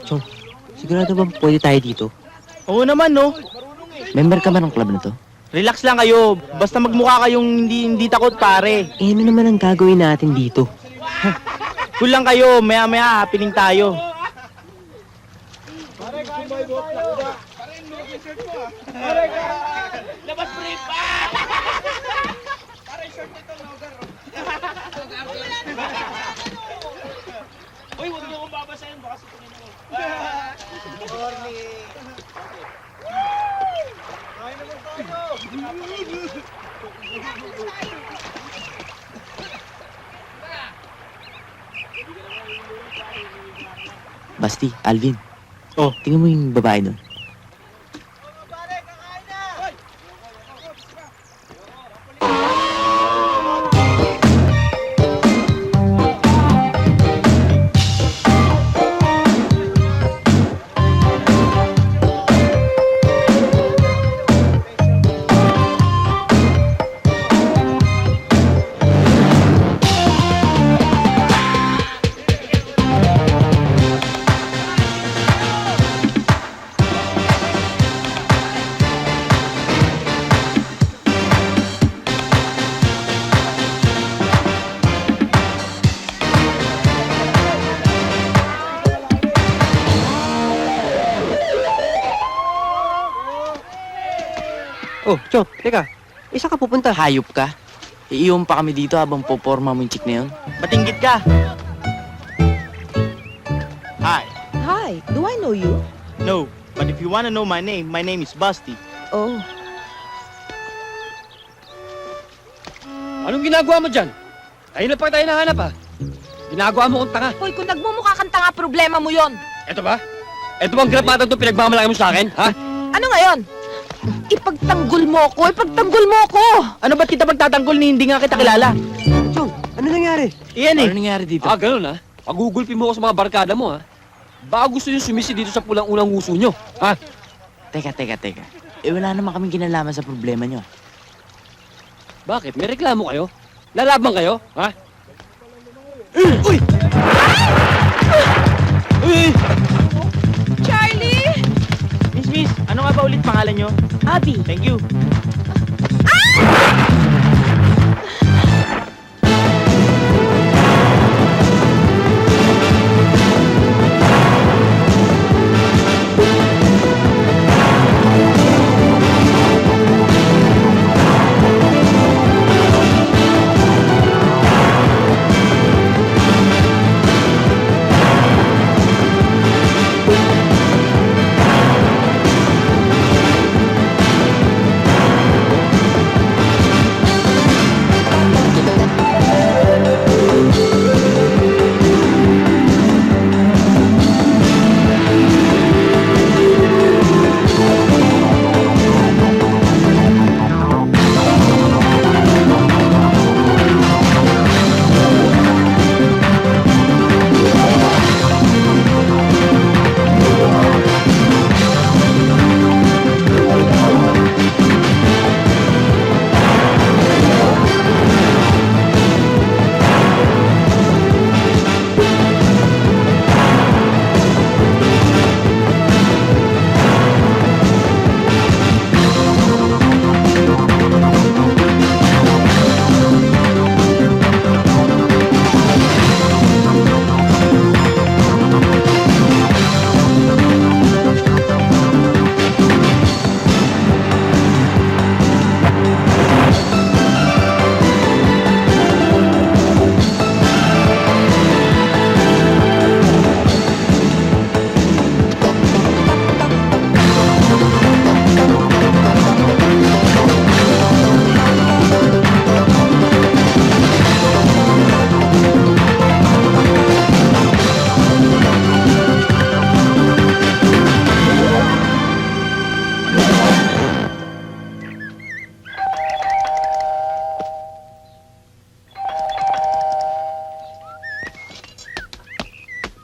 Chong, sigurado ba pwede tayo dito? Oo naman, no? Member ka ba ng club na to? Relax lang kayo. Basta magmukha kayong hindi takot, pare. Eh, ano naman ang gagawin natin dito? Cool lang kayo. Maya-maya, happening tayo. Labas brief pa! Pare, short nito, Logar. Uy, huwag niyo akong babasahin. Baka sipunin mo. Morning. Kain naman tayo. Basti, Alvin. Oh. Tingnan mo yung babae doon. Oh, Chok, teka. Isa ka pupunta. Hayop ka? Iiwan pa kami dito habang poporma mo yung chick na yun? Batinggit ka. Hi. Hi, do I know you? No, but if you wanna know my name is Busty. Oh, Anong ginagawa mo dyan? Ayun na pa tayo nahanap, ha? Ginagawa mo kong tanga. hoy, kung nagmumukha kang tanga, problema mo yon. Eto ba? Eto bang grapatan to pinagmamalaki mo sa akin, ha? Ano ngayon? Ipagtanggol mo ko, ipagtanggol mo ko! Ano ba't kita magtatanggol ni hindi nga kita kilala? Chong, ano nangyari? Iyan eh. Ano nangyari dito? Ah, ganun, ha? Pagugulpi mo ako sa mga barkada mo, ha? Baka gusto nyo sumisi dito sa pulang-unang uso nyo, ha? Teka. Eh, wala naman kaming kinalaman sa problema nyo. Bakit? May reklamo kayo? Lalaban kayo, ha? Uy! Uy! Charlie! Miss, ano nga ba ulit pangalan nyo? Abby! Thank you.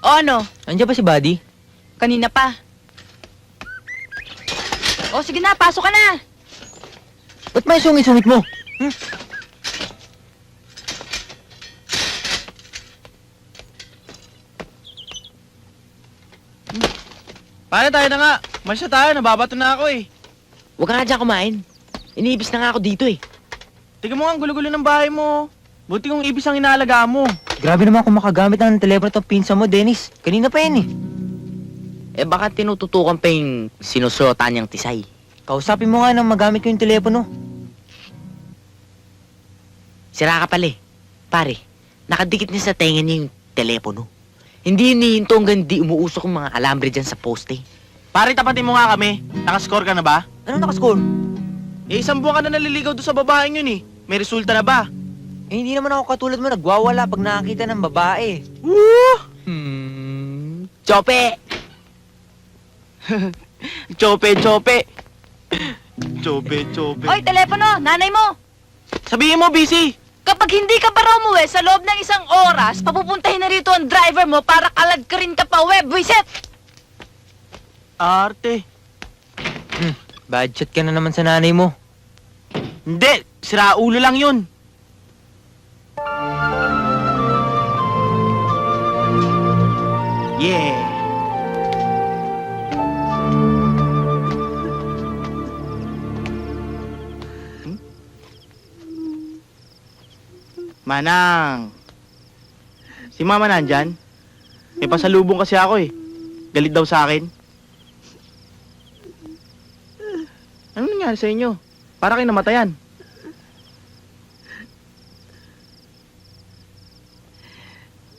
O ano? Andiyan ba si Buddy? Kanina pa. O sige na, pasok ka na! Ba't may sungit-sungit mo? Pare, tayo na nga. Malis na tayo, nababato na ako eh. Huwag ka nga dyan kumain. Iniibis na nga ako dito eh. Tingnan mo nga ang gulo-gulo ng bahay mo. Buti kong ibis ang inaalaga mo. Grabe naman kung makagamit ng telepono itong pinsa mo, Dennis. Kanina pa yan eh. Eh baka tinututukan pa yung sinusuotan niyang tisay. Kausapin mo nga nang magamit ko yung telepono. Sira ka pala eh. Pare, nakadikit niya sa tenga niya yung telepono. Hindi hinihinto hanggang di umuusok yung mga alambre dyan sa poste. Pare, tapatin mo nga kami. Nakascore ka na ba? Ano nakascore? Eh, 1 buwan ka na naliligaw doon sa babaeng yun eh. May resulta na ba? Eh, hindi naman ako katulad mo nagwawala pag nakakita ng babae. Woo! Chope! Chope, chope. Chope, chope. Oy, telepono! Nanay mo! Sabihin mo, busy. Kapag hindi ka pa raw umuwi sa loob ng 1 oras, papupuntahin na rito ang driver mo para kalad ka rin ka pa uwi, buisit! Arte. Bad shot ka na naman sa nanay mo. Hindi, sira ulo lang yun. Yeah. Manang. Si Mama nandyan? May pasalubong kasi ako eh. Galit daw sa akin. Anong nangyari sa inyo? Para kayo namatayan.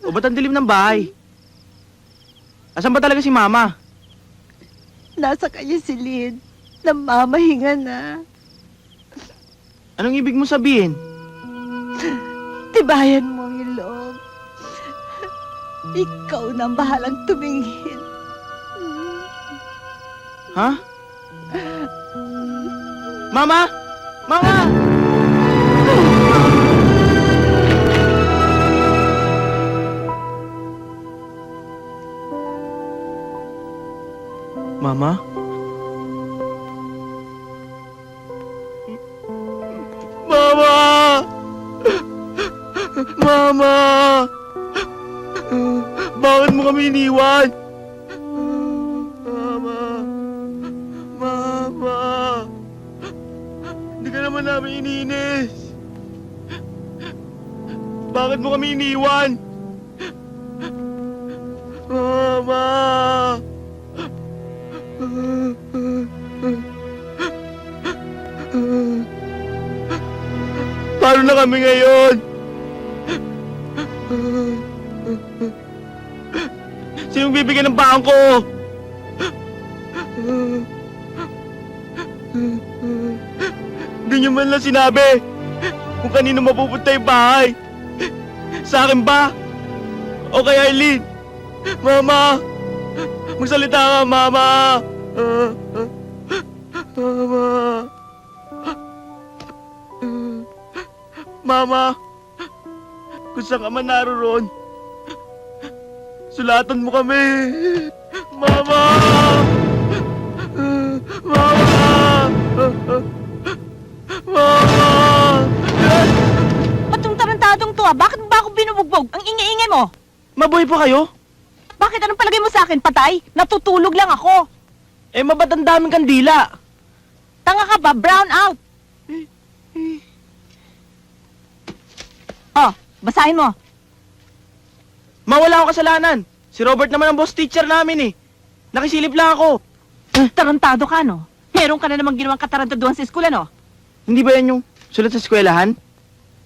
O ba't ang dilim ng bahay? Asan ba talaga si Mama? Nasa kanya si Lynn. Namamahinga na. Anong ibig mo sabihin? Tibayan mo ang ilong. Ikaw na ang bahalang tumingin. Ha? Mama! Mama! Mama? Mama! Mama! Bakit mo kami iniwan? Mama! Mama! Hindi ka naman namin iniinis. Bakit mo kami iniwan? Mama! Paano na kami ngayon? Sinong bibigyan ng bangko? Hindi niyo man lang sinabi kung kanino mapupunta yung bahay. Sa akin ba? O kay Arlene? Mama! Magsalita ka, Mama! Mama! Mama! Kung saan ka man naroon, sulatan mo kami! Mama! Mama! Mama! Ba't yung tarantadong to ah? Bakit mo ba ako binubugbog? Ang ingay-ingay mo! Mabuhay pa kayo? Bakit anong palagay mo sa akin, patay? Natutulog lang ako! Eh, maba't ang daming kandila? Tanga ka ba? Brown out! Oh, basahin mo. Mawala akong kasalanan. Si Robert naman ang boss teacher namin eh. Nakisilip lang ako. Tarantado ka, no? Meron ka na namang ginawang katarantaduhan sa eskwela, no? Hindi ba yan yung sulat sa eskwelahan?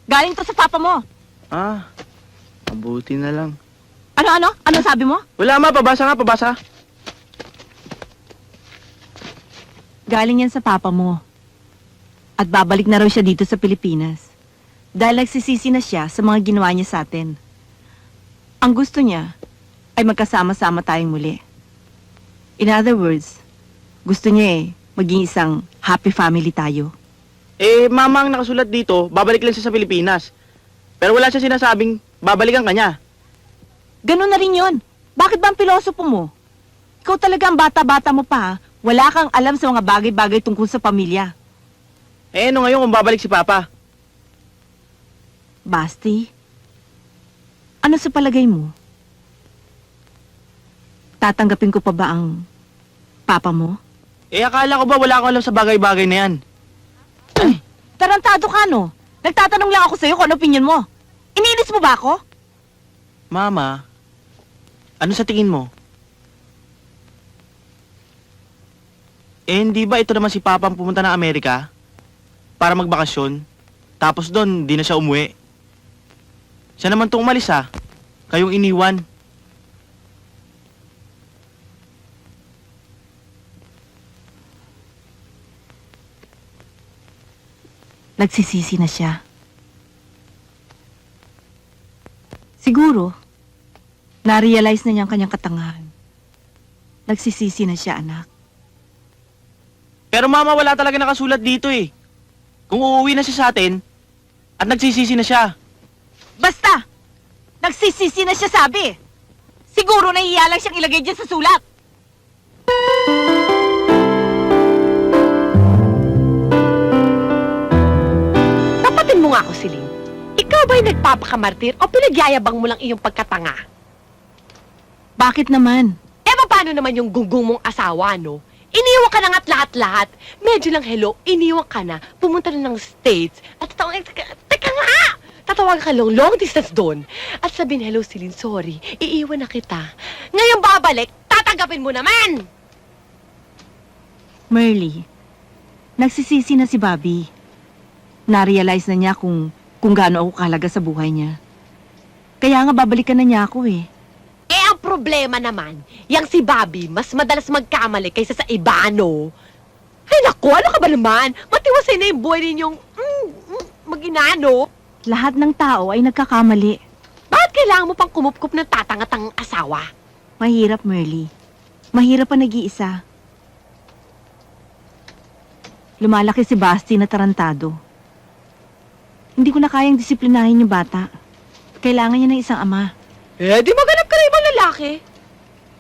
Galing to sa papa mo. Ah, mabuti na lang. Ano? Ano sabi mo? Wala ma, pabasa nga, pabasa. Galing yan sa papa mo. At babalik na raw siya dito sa Pilipinas. Dahil nagsisisi na siya sa mga ginawa niya sa atin. Ang gusto niya ay magkasama-sama tayong muli. In other words, gusto niya maging isang happy family tayo. Eh, mama ang nakasulat dito, babalik lang siya sa Pilipinas. Pero wala siya sinasabing babalikan ka niya. Ganun na rin yun. Bakit ba ang pilosopo mo? Ikaw talaga ang bata-bata mo pa, ha? Wala kang alam sa mga bagay-bagay tungkol sa pamilya. Eh, ano ngayon kung babalik si Papa? Basti, ano sa palagay mo? Tatanggapin ko pa ba ang Papa mo? Akala ko ba wala akong alam sa bagay-bagay na yan? Tarantado ka, no? Nagtatanong lang ako sa'yo kung ano opinion mo. Iniinis mo ba ako? Mama, ano sa tingin mo? Hindi ba ito naman si Papa ang pumunta ng Amerika? Para magbakasyon? Tapos doon, di na siya umuwi. Siya naman itong umalis Kayong iniwan. Nagsisisi na siya. Siguro, na-realize na niya ang kanyang katangahan. Nagsisisi na siya, anak. Pero mama, wala talaga nakasulat dito Kung uuwi na siya sa atin, at nagsisisi na siya. Basta! Nagsisisi na siya, sabi! Siguro nahihiya lang siyang ilagay dyan sa sulat! Tapatin mo nga ako, Celine. Ikaw ba'y nagpapakamartir o pinagyayabang mo lang iyong pagkatanga? Bakit naman? Paano naman yung gunggong mong asawa, no? Iniwan ka na nga't lahat-lahat. Medyo lang hello, iniwan ka na, pumunta na ng States, at teka nga! Tatawagan ka long distance doon. At sabihin, hello, Celine, sorry, iiwan na kita. Ngayon babalik, tatanggapin mo naman! Merly, nagsisisi na si Bobby. Na-realize na niya kung gaano ako kahalaga sa buhay niya. Kaya nga babalikan na niya ako Ang problema naman, yang si Bobby, mas madalas magkamali kaysa sa iba, no? Ay, naku, ano ka ba naman? Matiwasay na yung buhay ninyong, mag-inano. Lahat ng tao ay nagkakamali. Bakit kailangan mo pang kumupkup ng tatangatang asawa? Mahirap, Merly. Mahirap pa nag-iisa. Lumalaki si Basti na tarantado. Hindi ko na kayang disiplinahin yung bata. Kailangan niya ng isang ama. Di maganap ka na ibang lalaki.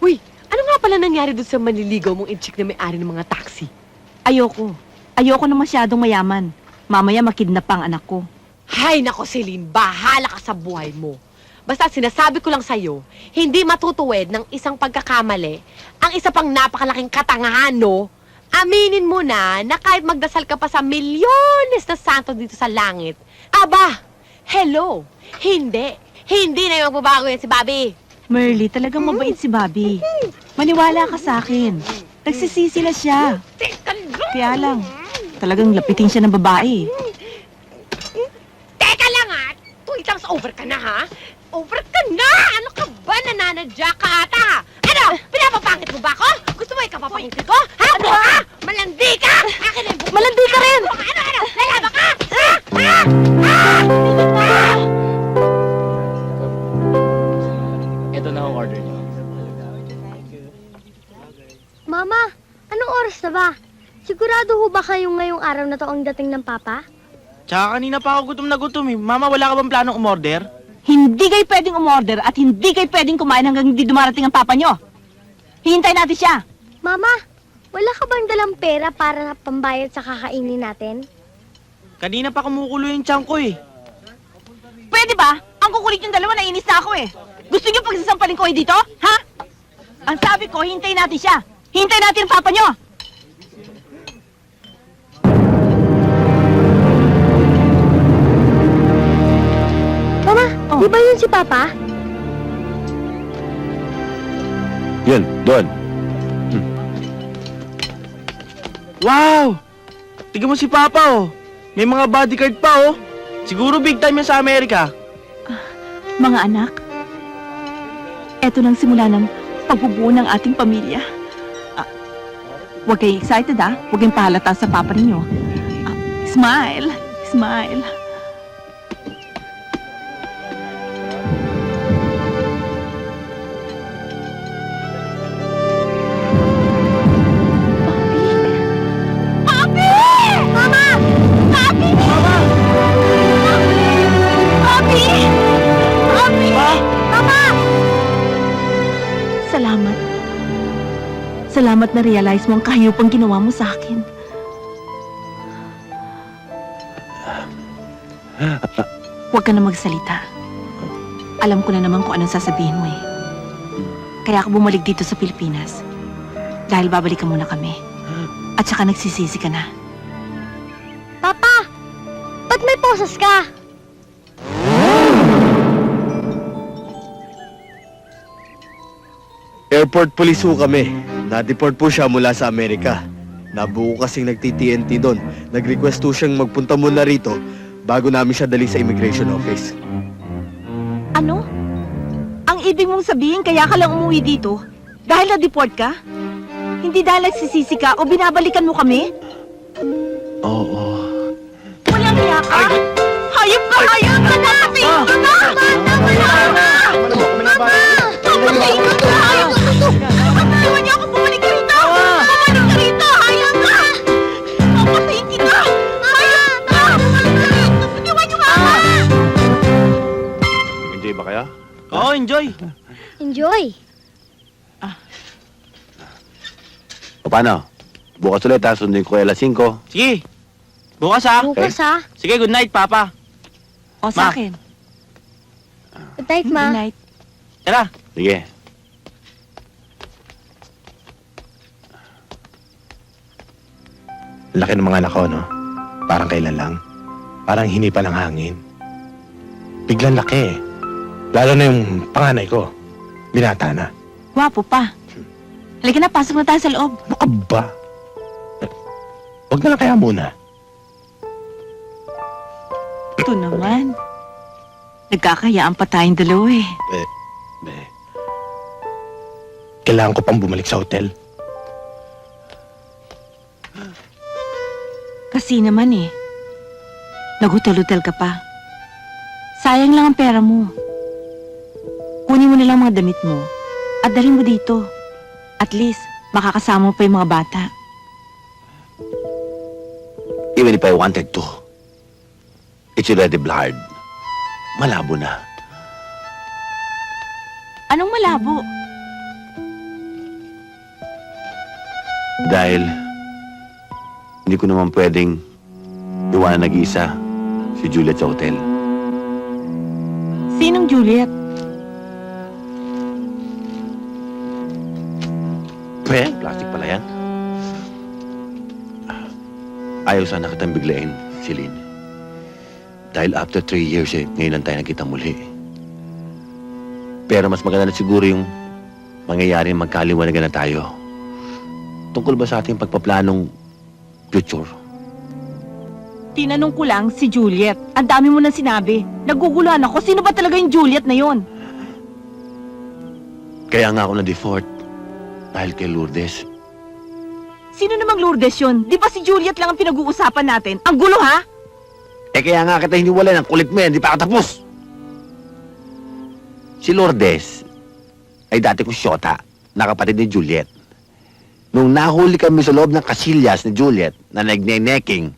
Uy, ano nga pala nangyari doon sa manliligaw mong in-chick na may-ari ng mga taxi? Ayoko. Ayoko na masyadong mayaman. Mamaya makidnap pa ang anak ko. Hay nako, Celine, bahala ka sa buhay mo. Basta sinasabi ko lang sa'yo, hindi matutuwid ng isang pagkakamali ang isa pang napakalaking katangahan, no? Aminin mo na kahit magdasal ka pa sa milyones na santo dito sa langit, aba, hello, hindi na yung magbabago yan si Bobby. Merly, talagang mabait si Bobby. Maniwala ka sa akin. Nagsisisi na siya. Kaya lang, talagang lapitin siya ng babae. Teka lang times over ka na, ha? Over ka na! Ano ka ba? Nananadya ka ata! Ano? Pinapapangit mo ba ako? Gusto mo ikapapangit ko? Ha? Ha? Malandi ka! Akin na yung buko! Malandi ka rin! Ano? Lalaba ka? Ha? Ito na ang order niyo. Mama, anong oras na ba? Sigurado ho ba kayong ngayong araw na to ang dating ng Papa? Tsaka kanina pa ako gutom na gutom Mama, wala ka bang planong umorder? Hindi kayo pwedeng umorder at hindi kayo pwedeng kumain hanggang hindi dumarating ang papa nyo. Hihintay natin siya. Mama, wala ka bang dalang pera para pambayad sa kakainin natin? Kanina pa kumukulo yung tiyan ko Pwede ba? Ang kukulit yung dalawa, nainis na ako Gusto nyo pagsasampalin ko dito? Ha? Ang sabi ko, hintayin natin siya. Hintayin natin ang papa nyo. Mama, di ba yun si Papa? Yan, doon. Wow! Tignan mo si Papa May mga bodyguard pa Siguro big time yan sa Amerika. Mga anak, eto nang simula ng pagbubuo ng ating pamilya. Huwag kayo excited Huwag kayong pahalata sa papa ninyo. Smile! Smile! Salamat. Salamat na realize mo ang kahiyupang ginawa mo sa akin. Huwag ka na magsalita. Alam ko na naman kung anong sasabihin mo Kaya ako bumalik dito sa Pilipinas. Dahil babalikan muna kami. At saka nagsisisi ka na. Papa, ba't may posas ka? Airport police ho kami. Na-deport po siya mula sa Amerika. Nabuo kasing nagti-TNT doon. Nag-request ho siyang magpunta muna rito bago namin siya dali sa immigration office. Ano? Ang ibig mong sabihin kaya ka lang umuwi dito? Dahil na-deport ka? Hindi dahil nagsisisi ka o binabalikan mo kami? Oo. Walang hiya ka? Hayop ka! Hayop ka! Napatayin ka na! Napatayin ka na! Hayop ka! Iwan niyo ako! Bumalik ka rito! Bumalik ka rito! Hayop ka! Napatayin kita! Hayop ka! Bumalik ka rito! Iwan niyo ako! Enjoy ba kaya? Oo, enjoy. Enjoy. O paano? Bukas ulit ha, sundin ko kay alas 5. Sige. Bukas ha. Bukas ha. Sige, good night, Papa. O sa akin. Good night, Good Ma. night. Tara. Sige. Laki ng mga anak ko, no? Parang kailan lang. Parang hinipa ng hangin. Biglang laki eh. Lalo na yung panganay ko. Binata na. Gwapo pa. Halika na, pasok na tayo sa loob. Ano ka ba? Huwag na lang kaya muna. Ito naman. Nagkakayaan pa tayong dalawa eh. Eh, kailangan ko pang bumalik sa hotel. Kasi naman eh. Nag-hotel-hotel ka pa. Sayang lang ang pera mo. Kunin mo na lang mga damit mo at dalhin mo dito. At least, makakasama mo pa yung mga bata. Even if I wanted to, it's already blurred. Malabo na. Anong malabo? Dahil hindi ko naman pwedeng iwanan nag-iisa si Juliet sa hotel. Sinong Juliet? Plastic pala yan. Ayaw sana kitang biglain, Celine. Dahil after 3 years ngayon lang tayo nagkita muli. Pero mas maganda na siguro yung mangyayari magkaliwanagan na tayo. Tungkol ba sa ating pagpaplanong future? Tinanong ko lang si Juliet. Ang dami mo nang sinabi. Naguguluhan ako. Sino ba talaga yung Juliet na yon? Kaya nga ako na-default dahil kay Lourdes. Sino namang Lourdes yun? Di ba si Juliet lang ang pinag-uusapan natin? Ang gulo ha? Kaya nga kita hiniwalay ng kulit mo yan, di pa ako tapos. Si Lourdes ay dati kong syota, na kapatid ni Juliet. Nung nahuli kami sa loob ng kasilyas ni Juliet na nagne-necking,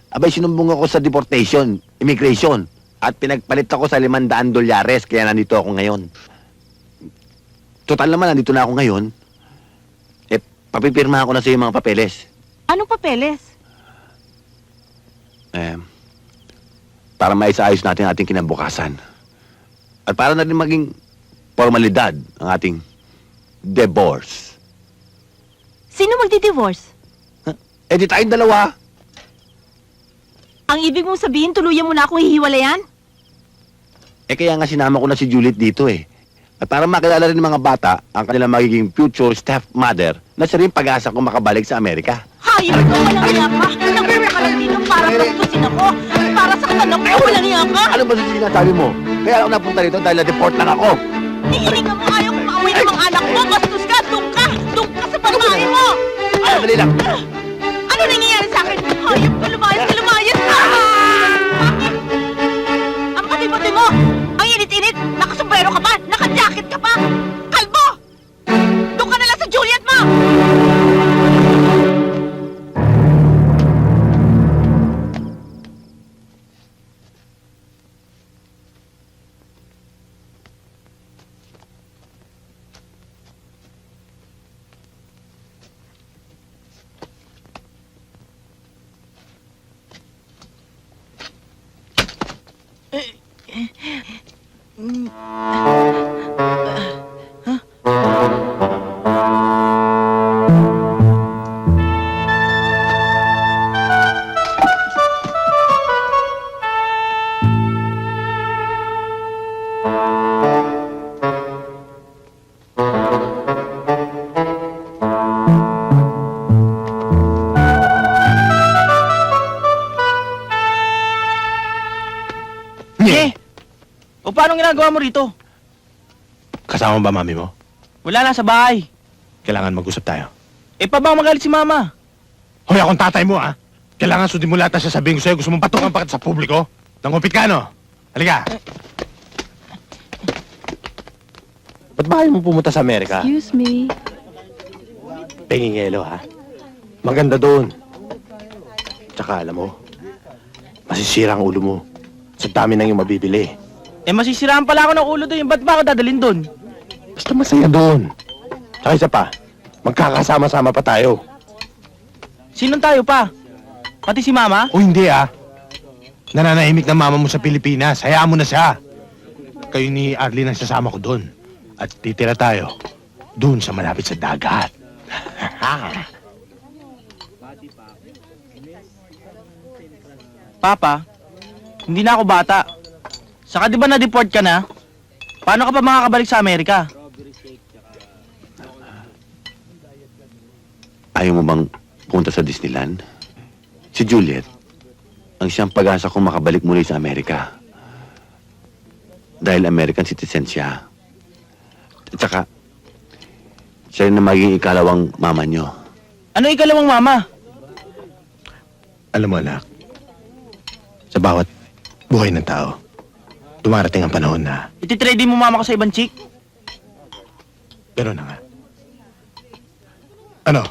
abay sinumbong ako sa deportation, immigration, at pinagpalit ako sa $500 kaya nandito ako ngayon. Total naman, nandito na ako ngayon. Papipirmahan ko na sa iyo mga papeles. Anong papeles? Para maisaayos natin ang ating kinabukasan. At para na rin maging formalidad ang ating divorce. Sino magdi-divorce? Di tayong dalawa. Ang ibig mong sabihin, tuluyan mo na akong hihiwalayan? Kaya nga sinama ko na si Juliet dito eh. At para makilala rin ng mga bata ang kanilang magiging future stepmother na siya rin pag-asa kong makabalik sa Amerika. Hayop ka, walang hiya ka! Nagpunta ka lang dito para pagtusin ako! Para sa kanan ko, walang hiya ka! Ano ba sa sinasabi mo? Kaya ako napunta rito dahil na-deport lang ako. Hihilingan mo, ayaw kong maaway ng mga anak mo! Bastos ka! Doon ka! Doon ka sa pagmain mo! Dali lang. Ano nangyayari sa akin? Hayop ka! Lumayas ka! Lumayas ka! Ang pati-pati mo! Ang init-init! Nakasombrero ka pa! Naka-jacket ka pa! Kalbo! Doon ka na lang sa Juliet mo! anong ginagawa mo rito? Kasama ba mami mo? Wala lang sa bahay. Kailangan mag-usap tayo. Eh, pa bang magalit si Mama? Hoy, akong tatay mo, ah. Kailangan sundin mo lahat ang sasabihin ko sa'yo. Gusto mong patungan pa kita sa publiko? Nangupit ka, no? Halika. Ba't ba ayaw mo pumunta sa Amerika? Excuse me. Pengingelo, ha? Maganda doon. Tsaka, alam mo, masisira ang ulo mo. Sa dami nang yung mabibili. Eh, masisiraan pala ako ng ulo doon. Ba't ba ako dadalhin doon? Basta masaya doon. Tsaka isa pa, magkakasama-sama pa tayo. Sinong tayo pa? Pati si Mama? O hindi, ah. Nananahimik na mama mo sa Pilipinas. Hayaan mo na siya. Kayo ni Arlene ang sasama ko doon. At titira tayo doon sa malapit sa dagat. Papa, hindi na ako bata. Saka di ba na-deport ka na? Paano ka pa makakabalik sa Amerika? Ayaw mo bang punta sa Disneyland? Si Juliet, ang siyang pag-asa kong makabalik muli sa Amerika. Dahil American citizen siya. At saka, siya rin na maging ikalawang mama niyo. Ano ikalawang mama? Alam mo, anak, sa bawat buhay ng tao, dumarating ang panahon na Ititrade mo mama ko sa ibang chick? gano'n na nga. Ano?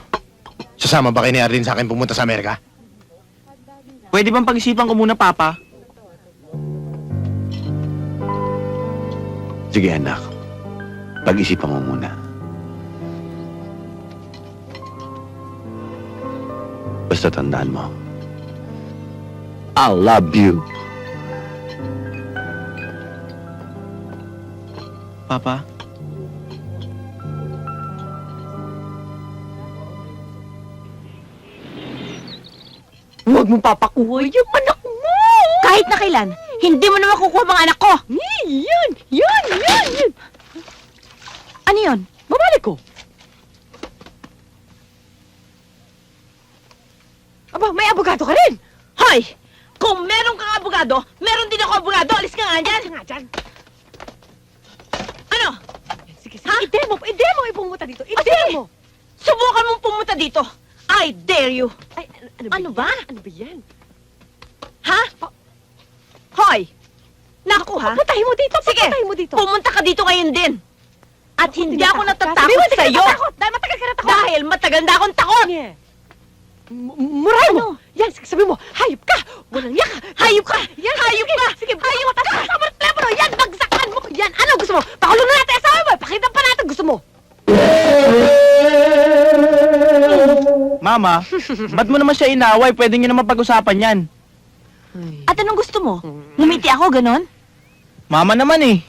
Sasama ba kayo ni Arlene sa akin pumunta sa Amerika? Pwede bang pag-isipan ko muna, Papa? Sige anak, pag-isipan mo muna. Basta tandaan mo, I love you. Papa? Huwag mong papakuha yung anak mo! Kahit na kailan, hindi mo na makukuha mga anak ko! Yan! Ano yun? Babalik ko. Aba, may abogado ka rin. Hoy! Kung meron kang abogado, meron din ako abogado! Alis ka nga dyan! Nga dyan. Ano? Sige, i-demo, ipumunta dito. Sige. I-demo. Subukan mong pumunta dito! I dare you! Ay, Ano ba? Ano ba yan? Ha? Hoy! Naku ha? Patayin mo dito, Sige. patayin mo dito. Pumunta ka dito ngayon din! At hindi ako Sabi natatakot mo, hindi ka sa'yo! natatakot. Dahil matagal ka natakot. Dahil matagal na akong takot! Yeah. Muray mo! Yan, sabi mo, hayop ka! Walang yaka! Hayop ka! Yan, Hayop ka! Sige, Hayop ka! Kasama ng telepono! Yan, bagsakan mo! Yan, ano gusto mo? Pakulong na natin asawa mo! Pakita pa natin gusto mo! Mama, ba't mo naman siya inaway? Pwede niyo naman pag-usapan yan. At anong gusto mo? Ngumiti ako, ganon? Mama naman eh.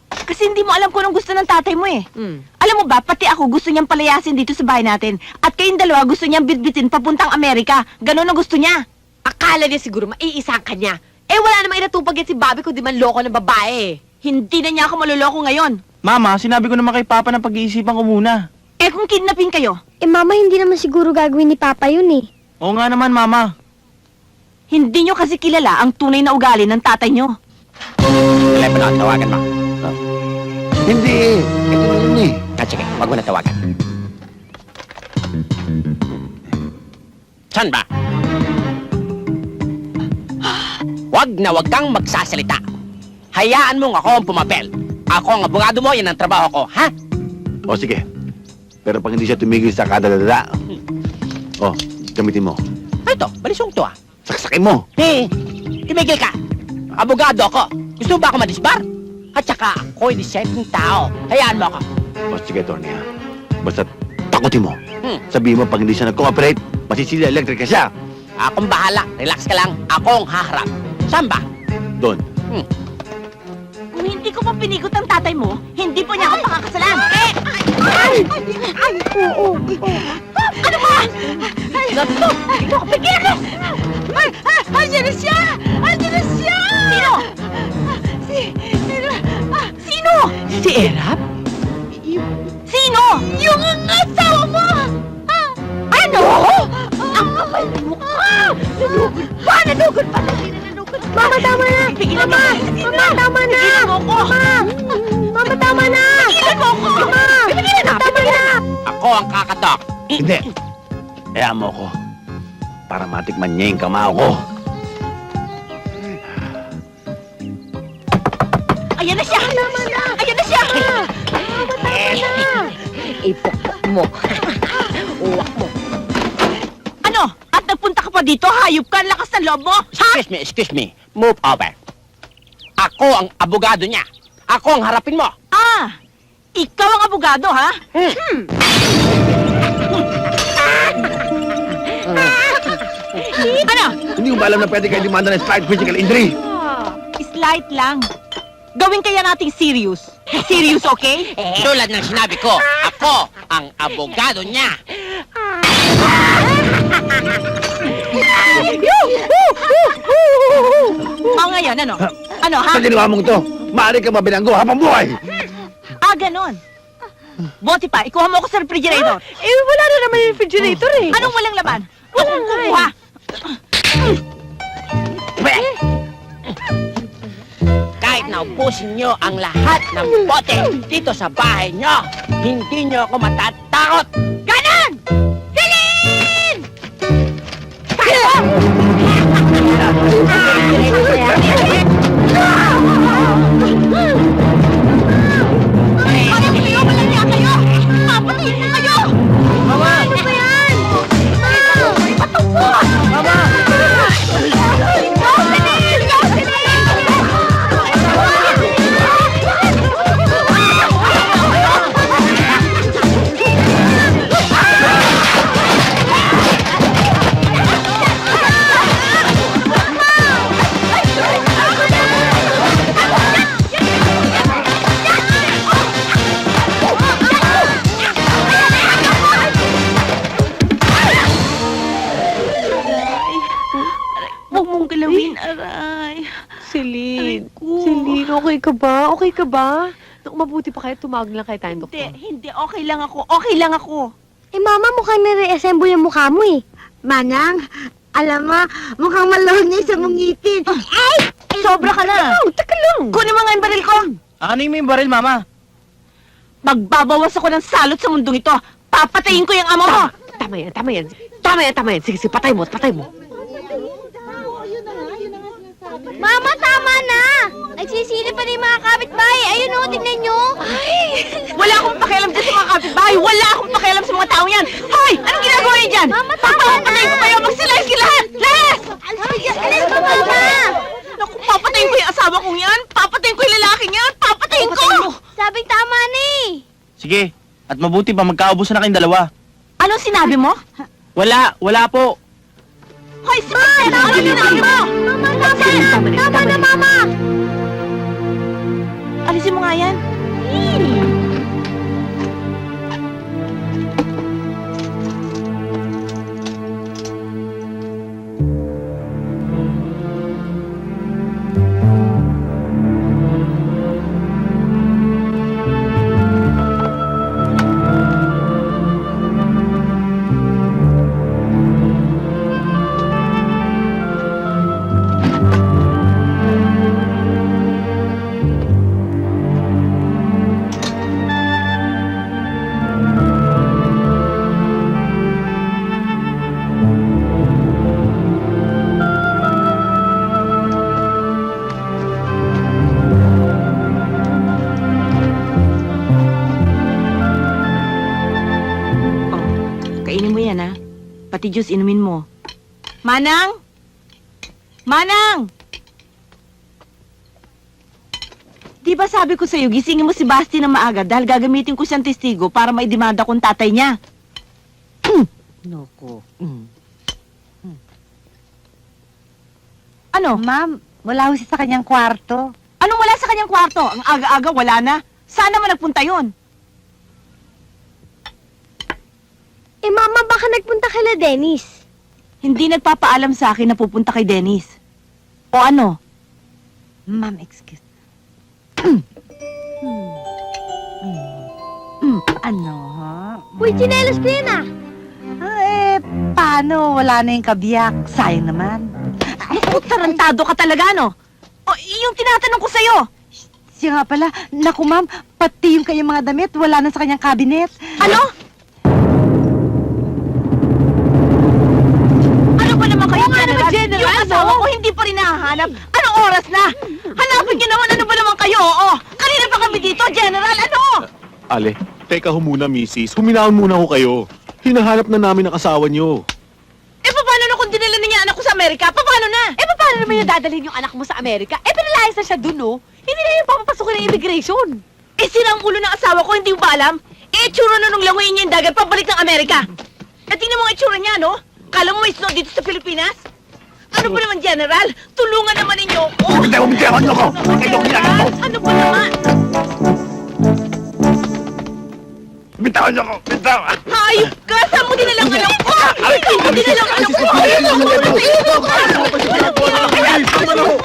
Kasi hindi mo alam kung anong gusto ng tatay mo eh. Mm. Alam mo ba, pati ako gusto niyang palayasin dito sa bahay natin. At kayong dalawa gusto niyang bitbitin papuntang Amerika. Ganon ang gusto niya. Akala niya siguro maiisang ka niya. Eh, wala namang inatupag yan si Bobby kundi man loko ng babae. Hindi na niya ako maluloko ngayon. Mama, sinabi ko naman kay Papa na pag-iisipan ko muna. Eh kung kidnapin kayo, Eh, Mama, hindi naman siguro gagawin ni Papa yun eh. Oo nga naman, Mama. hindi niyo kasi kilala ang tunay na ugali ng tatay niyo. Telepono, tawagan mo. Hindi, ito na yun eh. Sige, wag mo na tawagan. Saan ba? Wag kang magsasalita. Hayaan mong ako ang pumapel. Ako ang abogado mo, yan ang trabaho ko, ha? O sige, pero pag hindi siya tumigil sa kadadada, oh, gamitin mo. Ito, balisong to ah. Saksakin mo. Tumigil ka. Abogado ako. Gusto mo ba ako madisbar? At saka, ako'y disenteng tao. Hayaan mo ako. O sige, Tony ha. Basta takutin mo. Hmm. Sabihin mo pag hindi siya nag-cooperate, masisila electric ka siya. Akong bahala. Relax ka lang. Ako ang haharap. Saan ba? Doon. Kung hindi ko pa pinigot ang tatay mo, hindi po niya ako pakakasalan. Ano ba? Naku! Hindi ako pigil! Andiyan na siya! Andiyan na siya! Sino? Sino? Si Erap? Sino? Yung asawa mo! Ano? Ang kapal ng mukha! Nanugod pa! Nanugod pa! Mama, tama na! Tigilan mo! Mama, tama na! Tigilan mo ko! Mama, tama na! Tigilan mo ko! Mama! Pipigilan na! Tama na! Ako ang kakatok. Hindi. Kaya mo ko. Para matikman niya yung kamao ko. Ayan na siya! Ayan na siya! Ipokpok mo. Uwak mo. Ano? At nagpunta ka pa dito? Hayop ka! Ang lakas ng loob mo! Ha? Excuse me. Move over. Ako ang abogado niya. Ako ang harapin mo. Ah! Ikaw ang abogado, ha? Ano? Hindi ko ba alam na pwede kayo demanda ng slight physical injury? Slight lang. Gawin kaya nating serious. Serious, okay? Tulad ng sinabi ko, ako ang abogado niya. Ngayon, ano? Ano, ha? Sa ginawa mong to, maaari ka mabilanggo habang buhay! Ah, ganon. Buti pa, ikuha mo ako sa refrigerator. Wala na naman yung refrigerator eh. Anong walang laman? Akong kumuha. Kahit naubusin nyo ang lahat ng bote dito sa bahay nyo, hindi nyo ako matatakot. Ganon! Galing! Parang kayo, malaya kayo! Papatayin ko kayo! Mama! Ano ba yan? Patungkol! Mama! Jocelyn! Jocelyn! Huwag mong galawin, aray. Celine. Aray ko. Celine, okay ka ba? Okay ka ba? Mabuti pa kayo, tumawag lang kayo tayong doktor. Hindi. Okay lang ako. Okay lang ako. Eh, Mama, mukhang nare-assemble yung mukha mo eh. Manang, alam mo, mukhang maloni sa mong ngipin. Ay! Sobra ka na. Teka lang. Kunin mo nga yung baril ko. Ano yung baril, mama? Magbabawas ako ng salot sa mundong ito. Papatayin ko yung ama mo. Tama yan, tama yan. Tama yan, tama yan. Sige, sige, patay mo, patay mo. Mama, tama na! Nagsisili pa rin yung mga kapitbahay. Ayun o, tignan nyo. Wala akong pakialam dyan sa mga kapitbahay. Wala akong pakialam sa mga tao yan. Hoy! Anong ginagawa niyo dyan? Mama, tama Papapatayin ko kayo. Magsilayas ka lahat. Lahat! Alis ka, Mama! Naku, papatayin ko yung asawa kong yan. Papatayin ko yung lalaking yan. Papatayin ko! Sabing tama na eh. Sige, at mabuti pa magkaubusan na kayong dalawa. Anong sinabi mo? Wala po. Hoy, si Marcelo! Anong sinabi mo? Mama, tama na, Mama! Alisin mo nga yan. Kainin mo yan, ha? Pati juice, inumin mo. Manang! Manang! Di ba sabi ko sa'yo, gisingin mo si Basti na maaga dahil gagamitin ko siyang testigo para maidemanda kong tatay niya. Noko. Ano? Ma'am, wala ho siya sa kanyang kwarto. Anong wala sa kanyang kwarto? Ang aga-aga, wala na. Saan naman nagpunta yon? Eh, Mama, baka nagpunta kila Dennis. Hindi nagpapaalam sa akin na pupunta kay Dennis. O ano? Ma'am, excuse. Ano, ha? Uy, chinelas ko yan ah. Paano? Wala na yung kabiyak. Sayang naman. Ay, tarantado ka talaga, no? O, yung tinatanong ko sa'yo. Siya nga pala, naku ma'am, pati yung kanyang mga damit, wala na sa kanyang cabinet. Ano? Ano ba naman kayo, General? Yung asawa ko hindi pa rin nahahanap. Anong oras na? Hanapin niyo naman, ano ba naman kayo? Oo. Kanina pa kami dito, General. Ano? Ale, teka ho muna, misis. Huminahon muna ho kayo. Hinahanap na namin ang asawa niyo. Eh, paano na kung dinala na niya anak ko sa Amerika? Paano na? Eh, paano naman yung dadalhin yung anak mo sa Amerika? Eh, pinalayas na siya dun, no? Hindi na yung papapasukin ng immigration. Eh, sila ang ulo ng asawa ko, hindi mo ba alam? Eh, itsura na nung langoyin niya yung dagat, pabalik ng Amerika. Eh, tingnan mo ang itsura niya, no? Kala mo may snow dito sa Pilipinas? Ano ba naman, General? Tulungan naman ninyo ako. Bitaw niyo ko! General, ano ba naman? Bitawan niyo ko! Bitaw! Hayop ka! Saan mo dinalang anak ko? Saan mo dinalang anak ko?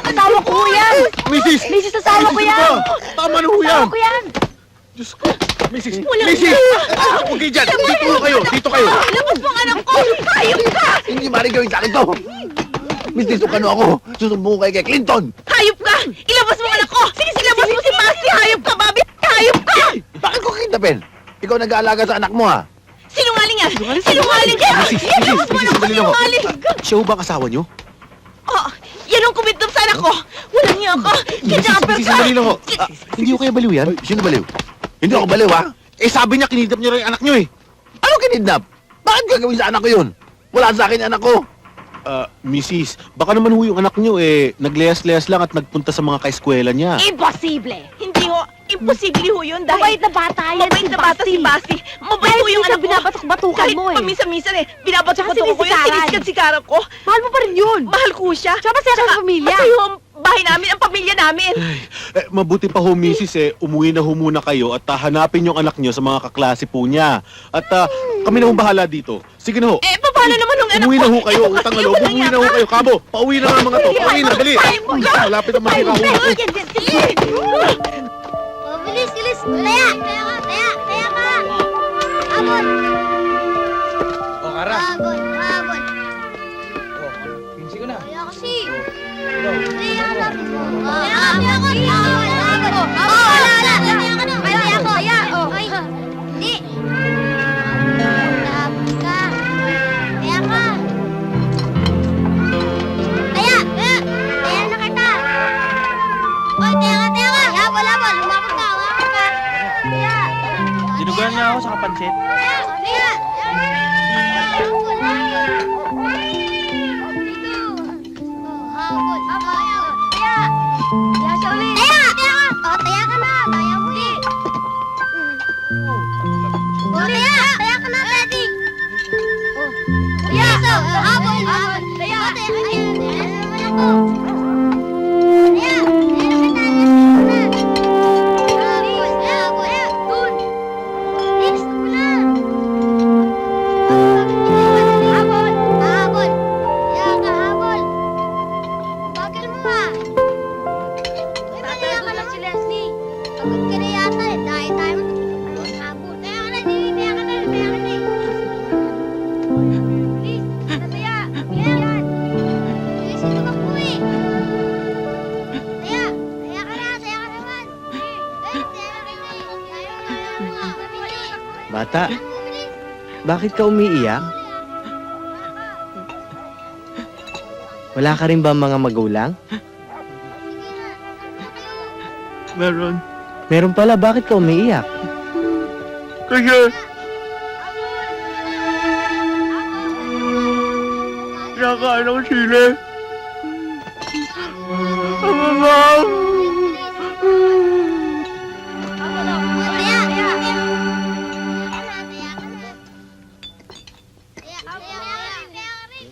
Asawa ko yan! Misis! Misis, asawa ko yan! Tama na ho yan! Asawa ko yan! Diyos ko! Misis! Walang Misis! iya. Huwag kayo dyan! Dito ho kayo! Dito kayo! Labas mo ang anak ko! Hayop ka! Hindi maaaring gawin sa akin to! Misis, kano ako? Susumbong ko kay Clinton! Hayop ka! Ilabas mo ang anak ko! Sige, ilabas mo si Basti! Hayop ka, Bobby! Hayop ka! Bakit ko kidnapin? Ikaw nag-aalaga sa anak mo, ha? Sinungaling yan! Sinungaling ka! Ilabas mo ang anak ko! Sinungaling! Siya ho ba ang asawa niyo? Oh, yan ang kumitnap sa anak ko! Walang niya ako! Kidnapper ka! Sandali lang ho. Hindi ho kaya baliw yan? Sino baliw? Hindi ako baliw, ha? Eh sabi niya, kinidnap niya rin yung anak niyo eh. Ano kinidnap? Bakit gagawin sa anak ko yun? Wala sa akin yung anak ko. Mrs., baka naman ho yung anak niyo eh, nagleyas-leyas lang at nagpunta sa mga kaeskwela niya. Imposible! Hindi ho! Imposible ho yun dahil... Mabait na bata yan, Mabait na bata si Basti! Mabait ho yung anak ko! binabatok-batukan Kahit mo eh. paminsan-minsan eh, binabatok-batok ko yun, sinisikaran. sinisikaran ko. Mahal mo pa rin yun. Mahal ko siya. Tsaka masaya ka sa pamilya. Masaya ho ang bahay namin, ang pamilya namin. Eh, mabuti pa ho, Mrs. Umuwi na ho muna kayo at hanapin yung anak niyo sa mga kaklase po niya. At kami na ho bahala dito. Sige na ho. Eh, paano naman nung anak Umuwi ko? na ho kayo, utang na loob. Umuwi na ho kayo. Kabo, pauwi na nga mga to. Pauwi na, dali. Malapit ang masira ho. Oh, bilis, bilis! Taya! Taya ka! Abot! O, Kara. Abot! Pinsi ko na. Taya kasi! Taya ka lang! Taya ka! Abot! Wala! Taya ka na! Taya ko! Taya! Ay! Hindi! Abot ka! Taya ka! Taya! Taya na kita! Oy, taya ka! Habol! Lumapot ka! Lumapot ka! Taya! Dinuguan niya ako sa kapansit. Taya! Taya! Habol! Habol! Taya! Taya siya ulit! Taya! Taya ka! Oh, taya ka na! Taya mo eh! Oh, taya! Taya ka na, Teddy! Oh, taya! Habol! Taya! Taya ka na! Taya naman ako! Taya! Taya naman na! Habol! Habol! Dun! Bilis mo na! Habol! Habol! Taya ka, habol! Bagal mo ah! Uy, malaya ka lang si Leslie. Pagod ka na yata eh. Dahil tayo habol. Taya ka na, Dili. Taya ka na. Taya ka na eh. Bilis. Taya. Yan. Bilis ka tumakbo eh. Taya. Taya ka na. Taya ka naman. Taya ka na eh. Taya ka na. Bata, Bilis. bakit ka umiiyak? Wala ka rin ba mga magulang? Meron. Meron pala, bakit ka umiiyak? Kaya, kinakain ako sili.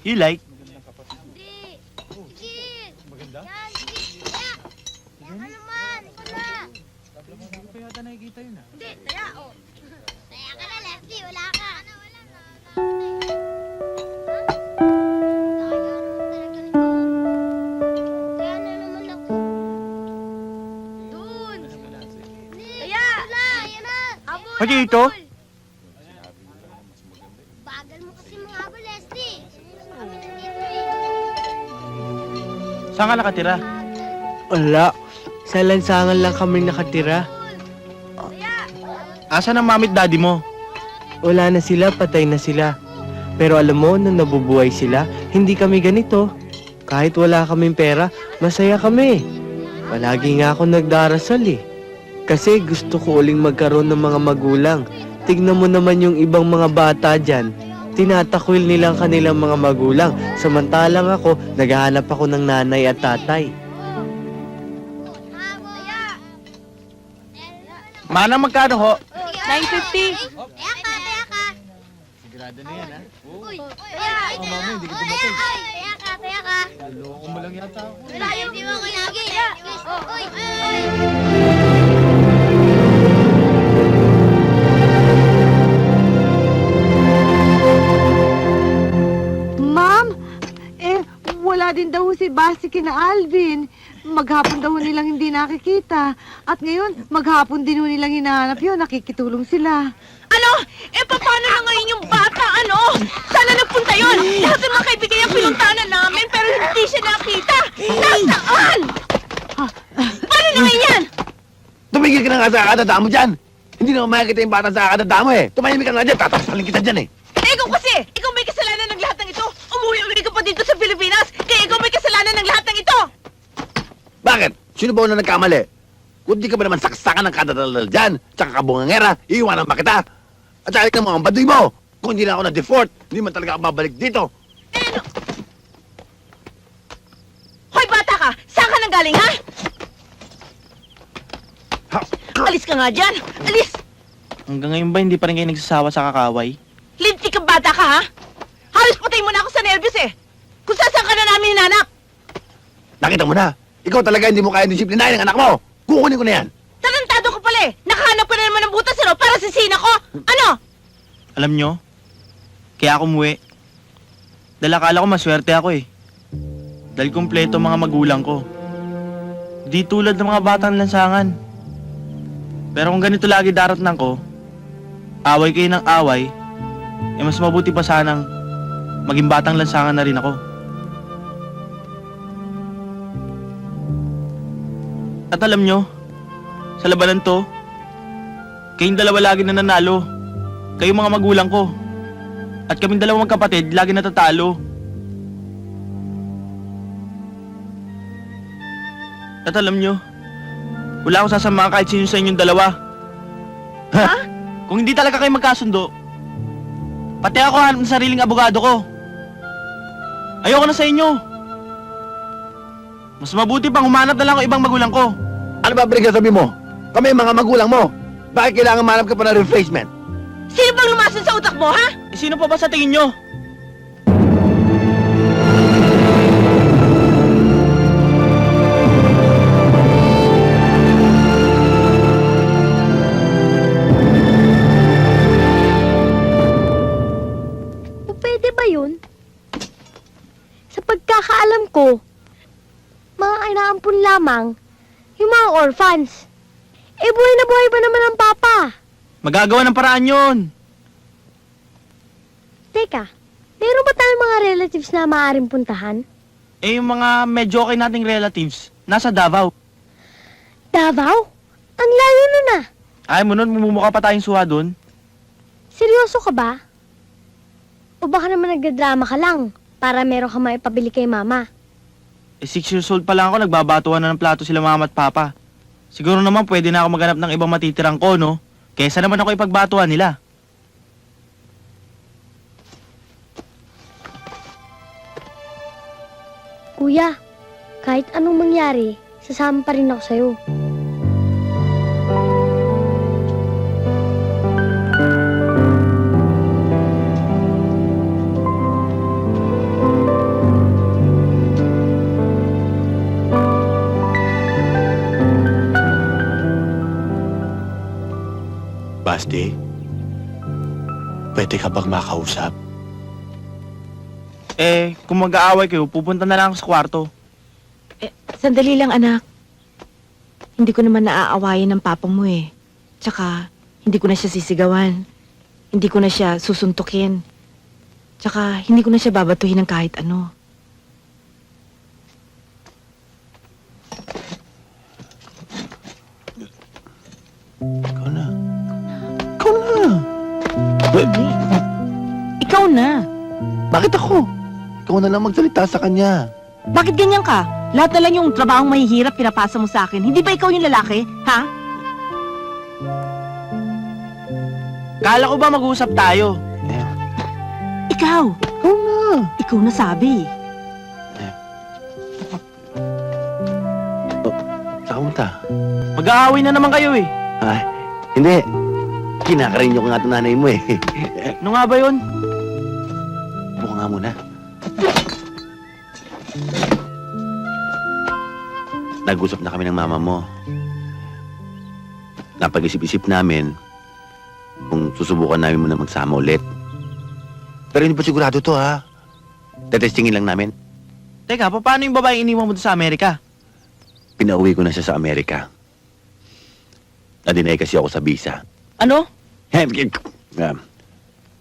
You like? Pati ito? Bagal mo kasi mga habol, Leslie. Kami nandito eh. Saan ka nakatira? Wala. Sa lansangan lang kami nakatira. Asan ang mami at daddy mo? Wala na sila, patay na sila. Pero alam mo, nung nabubuhay sila, hindi kami ganito. Kahit wala kaming pera, masaya kami. Palagi nga ako nagdarasal eh. Kasi gusto ko uling magkaroon ng mga magulang. Tignan mo naman yung ibang mga bata dyan. Tinatakwil nilang kanilang mga magulang. Samantalang ako, naghahanap ako ng nanay at tatay. Mana, magkano ho? 950. Teka ka. Sigurado na yan, ha? Uy, mama, hindi ka dumating. Teka ka. Loko mo lang yata ako. Wala, hindi mo ko nagigil. Uy. Ma'am, wala din daw si Basti kina Alvin. Maghapon daw nilang hindi nakikita. At ngayon, maghapon din nilang hinahanap yun. Nakikitulong sila. Ano? Paano na ngayon yung bata, ano? Sana nagpunta yun! Lahat ng mga kaibigan niya pinuntahan na namin, pero hindi siya nakita! Nasaan? Paano na ngayon yan? Tumigil ka na nga sa kakadada mo dyan! Hindi naman makikita yung bata sa kakadada mo eh! Tumahimik ka nga dyan, tatapasalin kita dyan eh! Ikaw kasi! Ikaw may kasalanan ng lahat ng ito! Umuwi-uli ka pa dito sa Pilipinas! Kaya ikaw may kasalanan ng lahat ng ito! Bakit? Sino ba una nagkamali? Kung di ka ba naman saksakan ng kadadal dyan, tsaka kabungangera, iiwanan ba kita? At saka ikaw mo ang baduy mo! Kung hindi na ako na-default, hindi man talaga ako babalik dito! Hoy, bata ka! Saan ka nang galing, ha? Alis ka nga dyan! Alis! Hanggang ngayon ba hindi pa rin kayo nagsasawa sa kakaway? Linti ka bata ka, ha? Halos patay mo na ako sa nervyos, eh! Kung saan ka na namin hinanap! Nakita mo na! Ikaw talaga hindi mo kaya disiplinahin ang anak mo! Kukunin ko na yan! Tarantado ka pala, eh! Nakahanap ka na naman ng butas, ano? Para sisina ko! Ano? Alam nyo, kaya ako umuwi. Dahil akala ko maswerte ako eh. Dahil kumpleto ang mga magulang ko. Di tulad ng mga batang lansangan. Pero kung ganito lagi daratnan ko, away kayo ng away, eh mas mabuti pa sanang maging batang lansangan na rin ako. At alam nyo, sa labanan to, kayong dalawa lagi na nanalo. Kayong mga magulang ko. At kaming dalawang magkapatid, lagi natatalo. At alam nyo, wala akong sasama kahit sino sa inyong dalawa. Ha? Kung hindi talaga kayo magkasundo, pati ako hanap ng sariling abogado ko. Ayoko na sa inyo. Mas mabuti pang humanap na lang ako ibang magulang ko. Ano ba sabi mo? Kami mga magulang mo! Bakit kailangan manap ka pa ng replacement? Sino bang lumason sa utak mo, ha? Eh, sino pa ba sa tingin nyo? Pwede ba yun? Sa pagkakaalam ko, mga inaampun lamang yung mga orphans. Buhay na buhay pa naman ang papa. Magagawa ng paraan yun. Teka, meron ba tayong mga relatives na maaaring puntahan? Eh, yung mga medyo okay nating relatives, nasa Davao. Davao? Ang layo nun ah. Ayaw mo nun, mumumukha pa tayong suha dun. Seryoso ka ba? O baka naman nagdadrama ka lang para meron ka maipabili kay mama? Eh, 6 years old pa lang ako, nagbabatuan na ng plato sila mama at papa. Siguro naman pwede na ako maghanap ng ibang matitirang ko, no? Kesa naman ako ipagbatuan nila. Kuya, kahit anong mangyari, sasama pa rin ako sa'yo. Basti, pwede ka bang makausap? Eh, kung mag-aaway kayo, pupunta na lang ako sa kwarto. Sandali lang, anak. Hindi ko naman naaawayan ng papa mo eh. Tsaka, hindi ko na siya sisigawan. Hindi ko na siya susuntukin. Tsaka, hindi ko na siya babatuhin ng kahit ano. Ikaw na. Ikaw na. Ikaw na. Bakit ako? Ikaw na lang magsalita sa kanya. Bakit ganyan ka? Lahat na lang yung trabahong mahihirap pinapasa mo sa akin. Hindi ba ikaw yung lalaki? Ha? Kala ko ba mag-uusap tayo? Ikaw. Ikaw na. Ikaw na sabi. Saan punta? Mag-aaway na naman kayo eh. Ay, hindi. Kinakarin ko nga ito nanay mo eh. Ano nga ba yun? Buka nga muna. Nag-usap na kami ng mama mo. Napag-isip-isip namin kung susubukan namin muna magsama ulit. Pero hindi pa sigurado to ha. Tetestingin lang namin. Teka, paano yung babae iniwan mo doon sa Amerika? Pinauwi ko na siya sa Amerika. Na-deny kasi ako sa visa. Ano?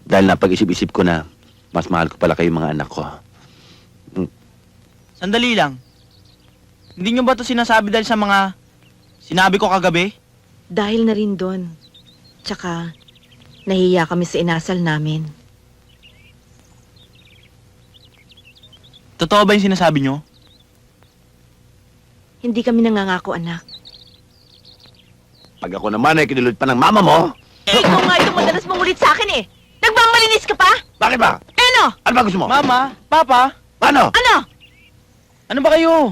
Dahil napag-isip-isip ko na mas mahal ko pala kayo mga anak ko. Sandali lang. Hindi nyo ba ito sinasabi dahil sa mga sinabi ko kagabi? Dahil na rin doon. Tsaka, nahiya kami sa inasal namin. Totoo ba yung sinasabi nyo? Hindi kami nangangako, anak. Pag ako naman ay kinulod pa ng mama mo, Ikaw nga itong madalas mong ulit sa akin eh. Nagmamalinis ka pa? bakit ba? Ano? Ano ba gusto mo? Mama, Papa, Ano? Ano? ano ba kayo?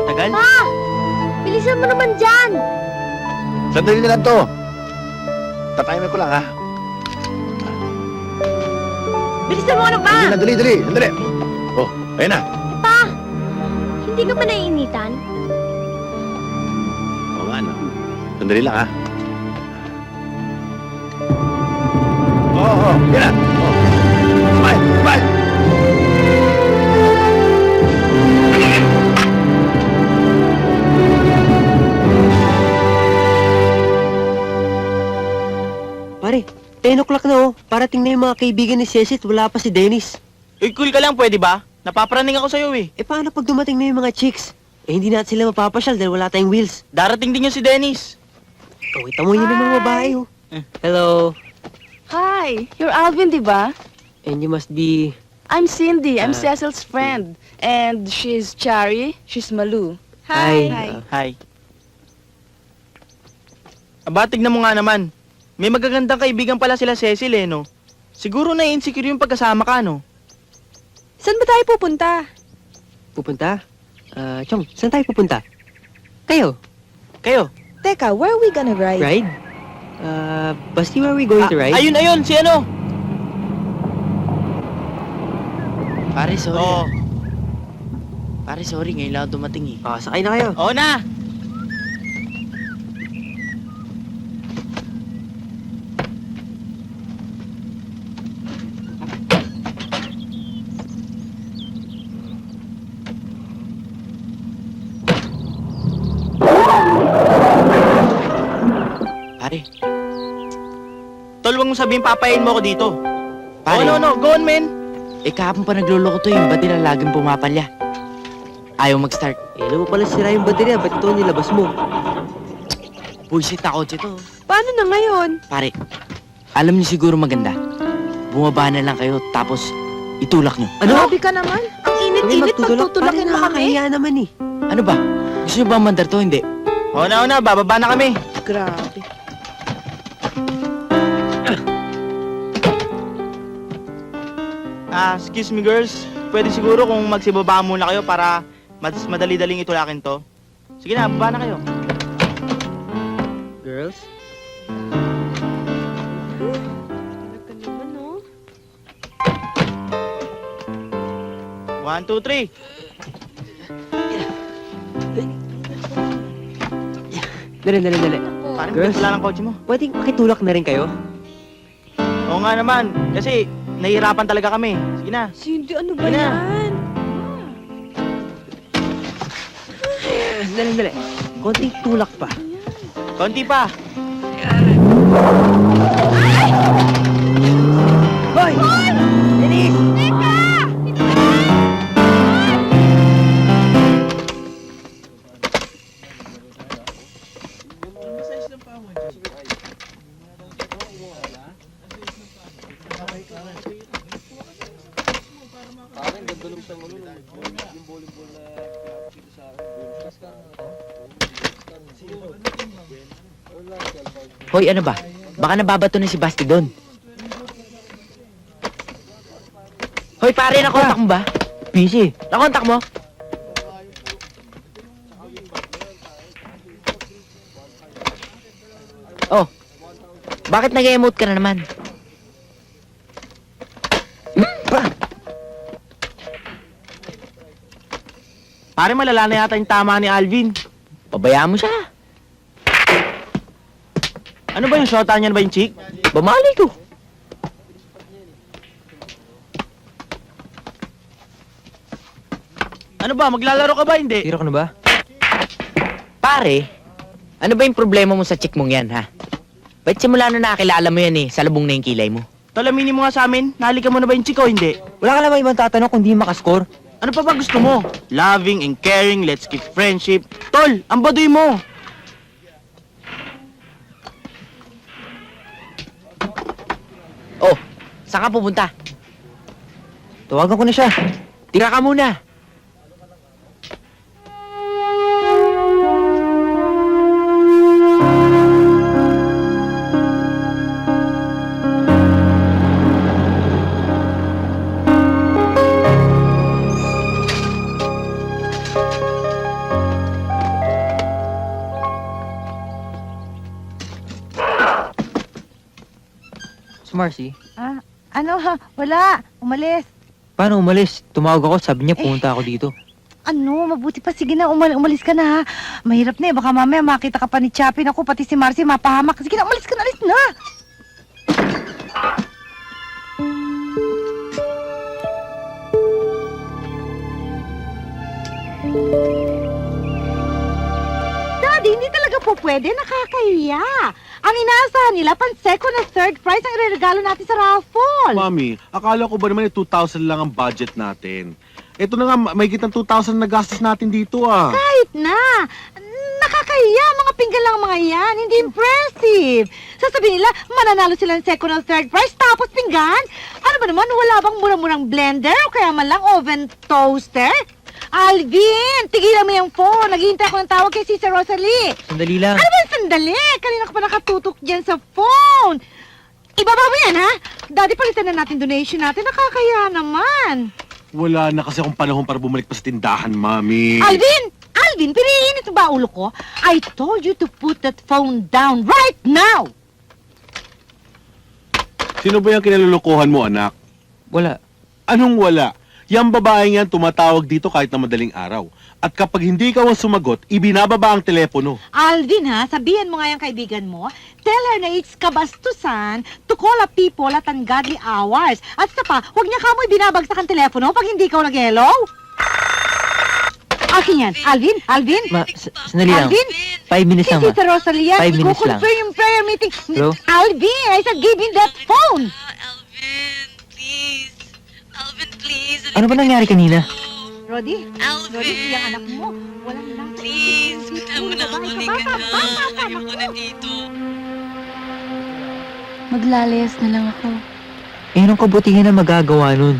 Tagal? Bilisan mo naman dyan! Sandali na lang to. Tatayimin ko lang ha. Bilisan mo ano ba? Sige na, dali. Oh, ayun na. Pa! Hindi ka ba naiinitan? Oo nga, no. Sandali lang ha. Oo, yan na. Oh. Bye! Pare, 10 o'clock na oh. Parating na yung mga kaibigan ni Cecil at wala pa si Dennis. Eh, cool ka lang, pwede ba? Napaparaning ako sa'yo eh. Eh paano pag dumating na yung mga chicks? Eh hindi natin sila mapapasyal dahil wala tayong wheels. Darating din yung si Dennis. Oh, tamo yun yung mga babae oh. Hello. Hi, you're Alvin, di ba? And you must be... I'm Cindy. I'm Cecil's friend. And she's Chari. She's Malu. Hi. Hi. Aba, tignan mo nga naman. May magagandang kaibigan pala sila Cecil eh, no? Siguro na-insecure yung pagkasama ka, no? Saan ba tayo pupunta? Pupunta? Chong, saan tayo pupunta? Kayo? Kayo? Teka, where are we gonna ride? Ride? Basti, where are we going to ride? Ayun, si ano? Pare, sorry. Oo. Pare, sorry. Ngayon lang ako dumating eh. Sakay na kayo. Oo na! Pare, Tol, wag mo sabihin papayain mo ako dito. Pare. Oh, no, go on, men. kahapon pa nagloloko to yung ba't nila laging pumapalya? Ayaw mag-start. Eh, alam mo pala sira yung baterya. Ba't ito nilabas mo? Buisit na kotse to. Paano na ngayon? Pare, alam niyo siguro maganda. Bumaba na lang kayo tapos itulak niyo. Grabe ka naman. Ang init-init, pagtutulakin mo kami. Nakakahiya naman eh. Ano ba? Gusto niyo ba mandar to? Hindi. Oo na, bababa na kami. Grabe. Excuse me girls. Pwede siguro kung magsibaba muna kayo para mas madali-daling itulakin to. Sige na, baba na kayo. Girls? Talaga naman, no? 1, 2, 3. Dali. Parang Girls? wala ng kotse mo. Pwedeng makitulak na rin kayo? Oo nga naman, kasi nahihirapan talaga kami. Sige na. Cindy, ano ba Sige na. yan? Dali. Konting tulak pa. Konti pa. Hoy! Dennis! Hoy, ano ba? Baka nababato na si Basti doon. Hoy, pare, nakontak mo ba? Busy. Nakontak mo? Oh, bakit nag-emote ka na naman? Pare, malala na yata yung tama ni Alvin. Pabayaan mo siya. Ano ba yung shota niya? Ano ba yung chick? Bumali ko. Ano ba? Maglalaro ka ba? Hindi. Tiro ka na ba? Pare, ano ba yung problema mo sa chick mong yan, ha? Ba't simula na nakakilala mo yan salubong na yung kilay mo? Tol, aminin mo nga sa amin. Nahalikan mo na ba yung chick o hindi? Wala ka naman ibang tatanong kung di makascore. Ano pa ba gusto mo? Loving and caring, let's keep friendship. Tol, ang baduy mo. Oh, saan ka pupunta? Tawagan ko na siya. Tira ka muna. Marcy, Ano ha? Wala. Umalis. paano umalis? Tumawag ako, sabi niya pumunta ako dito. Ano, mabuti pa. Sige na, umalis ka na ha. Mahirap na baka mamaya makita ka pa ni Chappie. Naku, pati si Marcy mapahamak. Sige na, umalis ka na, alis na. Daddy, hindi talaga po pwede. Nakakahiya. Ang inaasahan nila, pan-second at third prize ang ireregalo natin sa raffle. Mami, akala ko ba naman 2,000 lang ang budget natin? Ito na nga, may kitang 2,000 na gastos natin dito ah. Kahit na. Nakakahiya, mga pinggan lang mga yan. Hindi impressive. Sasabihin nila, mananalo sila ng second or third prize, tapos pinggan? Ano ba naman, wala bang murang-murang blender o kaya man lang oven toaster? Alvin, tigilan mo yung phone. Naghihintay ako ng tawag kay Sister Rosalie. Sandali lang. Ano ba yung sandali? Kanina ka pa nakatutok dyan sa phone. Ibaba mo yan, ha? Daddy, palitan na natin donation natin. Nakakaya naman. Wala na kasi akong panahon para bumalik pa sa tindahan, Mami. Alvin, piniinit mo ba ulo ko? I told you to put that phone down right now! Sino ba yung kinalulukuhan mo, anak? Wala. Anong wala? Yang babaeng yan tumatawag dito kahit na madaling araw. At kapag hindi ka ang sumagot, ibinababa ang telepono. Alvin, ha? Sabihan mo nga yung kaibigan mo. Tell her na it's kabastusan to call up people at ungodly hours. At sa pa, huwag niya kamoy binabagsak ang telepono pag hindi ka nag-hello. Akin yan. Alvin? Sandali lang. Alvin? 5 minutes lang, Si ma. Tita Rosalia, 5 minutes lang. i-confirm yung prayer meeting. Hello? Alvin, I said give me that phone. Ano ba nangyari kanina? Rodi? Rodi, yung anak mo. Walang lang. Please, punta mo na ako ligaw. Ayoko na dito. Maglalayas na lang ako. Eh, anong kabutihan na magagawa nun?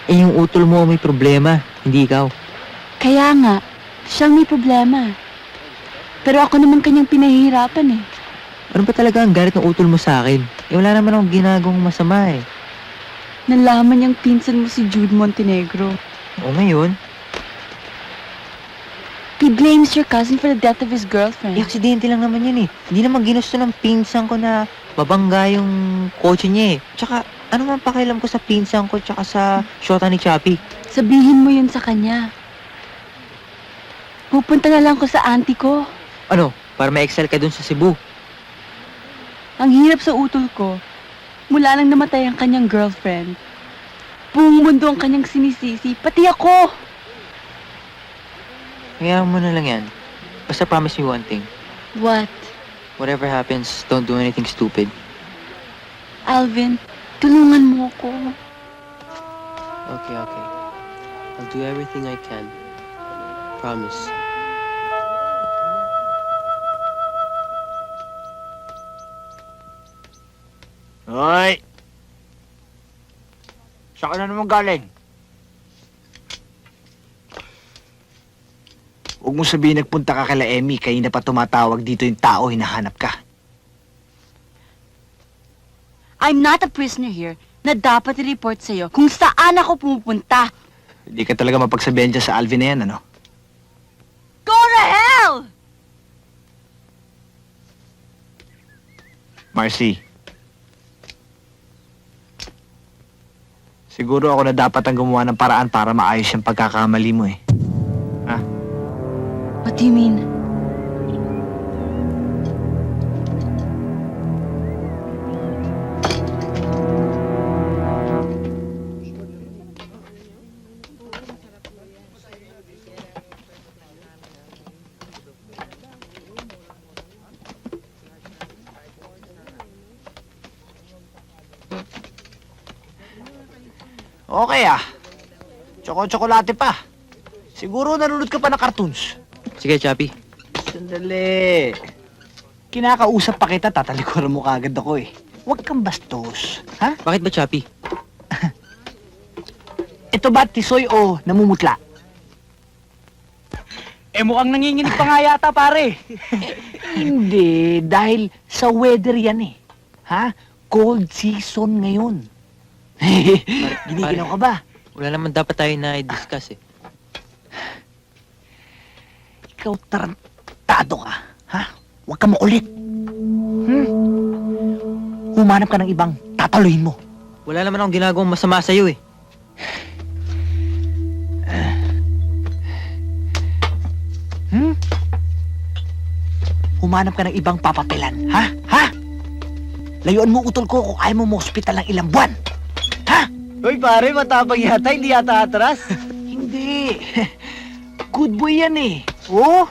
Eh, yung utol mo may problema, hindi ikaw. Kaya nga, siyang may problema. Pero ako naman kanyang pinahihirapan eh. Ano ba talaga ang galit ng utol mo sa akin? Eh, wala naman akong ginagawang masama eh. Nalaman niyang pinsan mo si Jude Montenegro. O ngayon, He blames your cousin for the death of his eh, girlfriend. aksidente lang naman yun eh. Hindi naman ginusto ng pinsan ko na mabangga yung kotse niya eh. Tsaka, ano man pakialam ko sa pinsan ko tsaka sa shota ni Chappie? Sabihin mo yun sa kanya. Pupunta na lang ko sa auntie ko. Ano, para ma-excel ka dun sa Cebu. Ang hirap sa utol ko. Mula nang namatay ang kanyang girlfriend. Buong mundo ang kanyang sinisisi, pati ako. Kaya mo na lang yan. Basta promise me one thing. What? Whatever happens, don't do anything stupid. Alvin, tulungan mo ko. Okay. I'll do everything I can. Promise. Hoy! Saan ka na naman galing? Huwag mo sabihin nagpunta ka kala Emmy, kaya na pa tumatawag dito yung tao, hinahanap ka. I'm not a prisoner here na dapat i-report sa'yo kung saan ako pumupunta. Hindi ka talaga mapagsabihan dyan sa Alvin na yan, ano? Go to hell! Marcy. Siguro ako na dapat ang gumawa ng paraan para maayos yung pagkakamali mo eh. What do you mean? Okay Tsoko-tsokolate pa. Siguro nanonood ka pa ng cartoons. Sige, Chappy. Sandali. Kinakausap pa kita, tatalikuran mo kagad ako eh. Huwag kang bastos. Ha? Bakit ba, Chappy? Ito ba tisoy o namumutla? Mukhang nanginginig pa nga yata, pare. Hindi, dahil sa weather yan eh. Ha? Cold season ngayon. Giniginaw ka ba? Wala naman dapat tayo na i-discuss eh. Ikaw tarantado ka, ha? Huwag ka makulit. Humanap ka ng ibang tataluhin mo. Wala naman akong ginagawang masama sa'yo eh. Humanap ka ng ibang papapelan, ha? Ha? Layuan mo utol ko kung ayaw mo hospital ng ilang buwan. Ha? Hoy pare, matapang yata, hindi yata atras. Hindi. Good boy yan eh. Oh?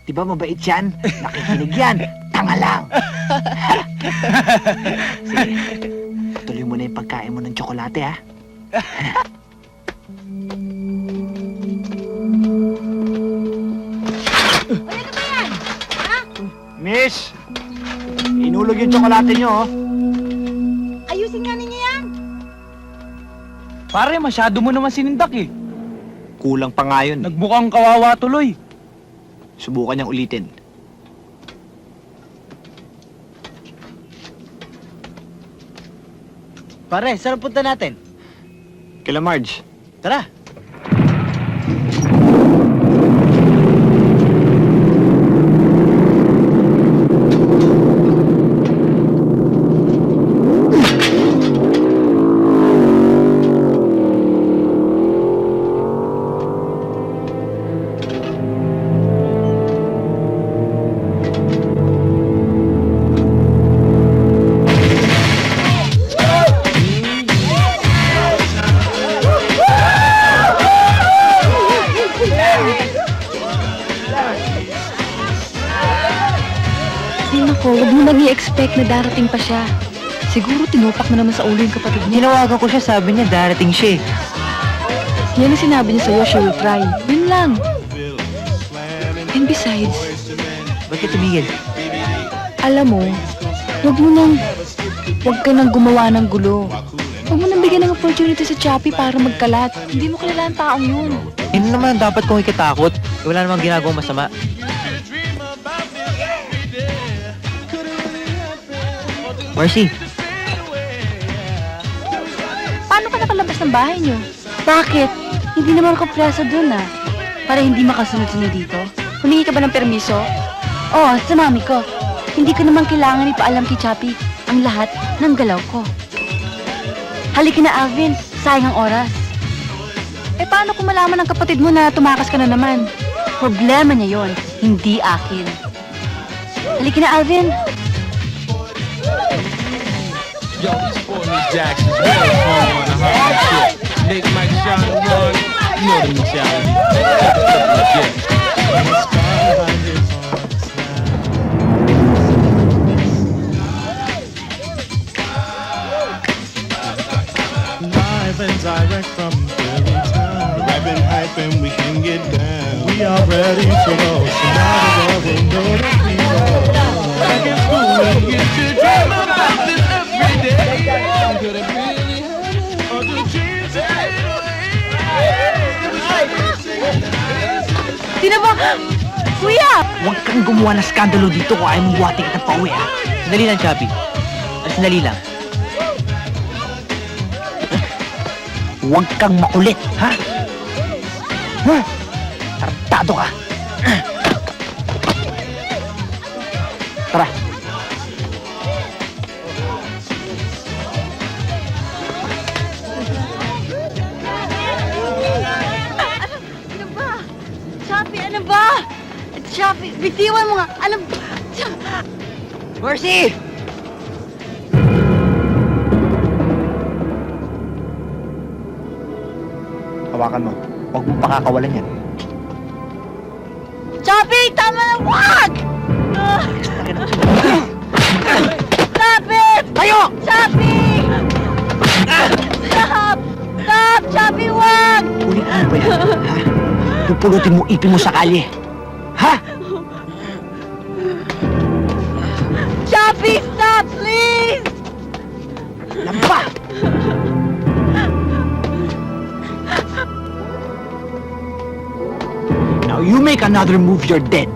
Di ba mabait yan? Nakikinig yan. Tanga lang. Sige. Tuloy mo na yung pagkain mo ng tsokolate, ha? Miss! Inulog yung tsokolate nyo, oh. Ayusin nga ninyo yan. Pare, masyado mo naman sinindak eh. Kulang pa nga yun. Nagmukhang kawawa tuloy. Subukan niyang ulitin. Pare, saan punta natin? Kila Marge. Tara. Ay nako, huwag mo nang i-expect na darating pa siya. Siguro tinupak na naman sa ulo yung kapatid niya. Tinawagan ko siya, sabi niya darating siya eh. Yan ang sinabi niya sa'yo, she will try. Yun lang. And besides, Ba't ka tumigil? alam mo, huwag ka nang gumawa ng gulo. Huwag mo nang bigyan ng opportunity sa Chappy para magkalat. Hindi mo kilala ang taong yun. Hindi naman ang dapat kong ikatakot. Wala namang ginagawang masama. Marcy, Paano ka nakalabas ng bahay niyo? Bakit? Hindi naman ako preso dun ah. Para hindi makasunod-sunod dito. Humingi ka ba ng permiso? Oo, sa mami ko. Hindi ko naman kailangan ipaalam kay Chappy ang lahat ng galaw ko. Halika na, Alvin. Sayang ang oras. Eh, paano kung malaman ng kapatid mo na tumakas ka na naman? Problema niya yon, hindi akin. Halika na, Alvin. Yo, this boy Miss Jackson's real home on the hard shit. Nick, Mike, Sean, Young, you know the mentality. we are ready to go. So now the world will know that we know. Back in school, we used to dream about this every day. Could it really happen? Or do dreams fade Sino ba? Kuya! Huwag kang gumawa ng skandalo dito kung ayaw mong buhatin kitang pauwi, ha? Sandali lang, Chubby. Sandali lang. Huwag kang makulit, ha? Tarantado ka. Tara. Ano ba? Choppy, ano ba? Choppy, bitiwan mo nga. Ano ba? Mercy! Hawakan mo. Huwag mong pakakawalan yan. Choppy, tama na! Wag! Stop it! Tayo! Choppy! Stop! Stop! Choppy, wag! Ulitin mo ba yan, ha? Pupulutin mo ipin mo sa kalye. Ha? Choppy, stop, please! Lampa! Now you make another move, you're dead.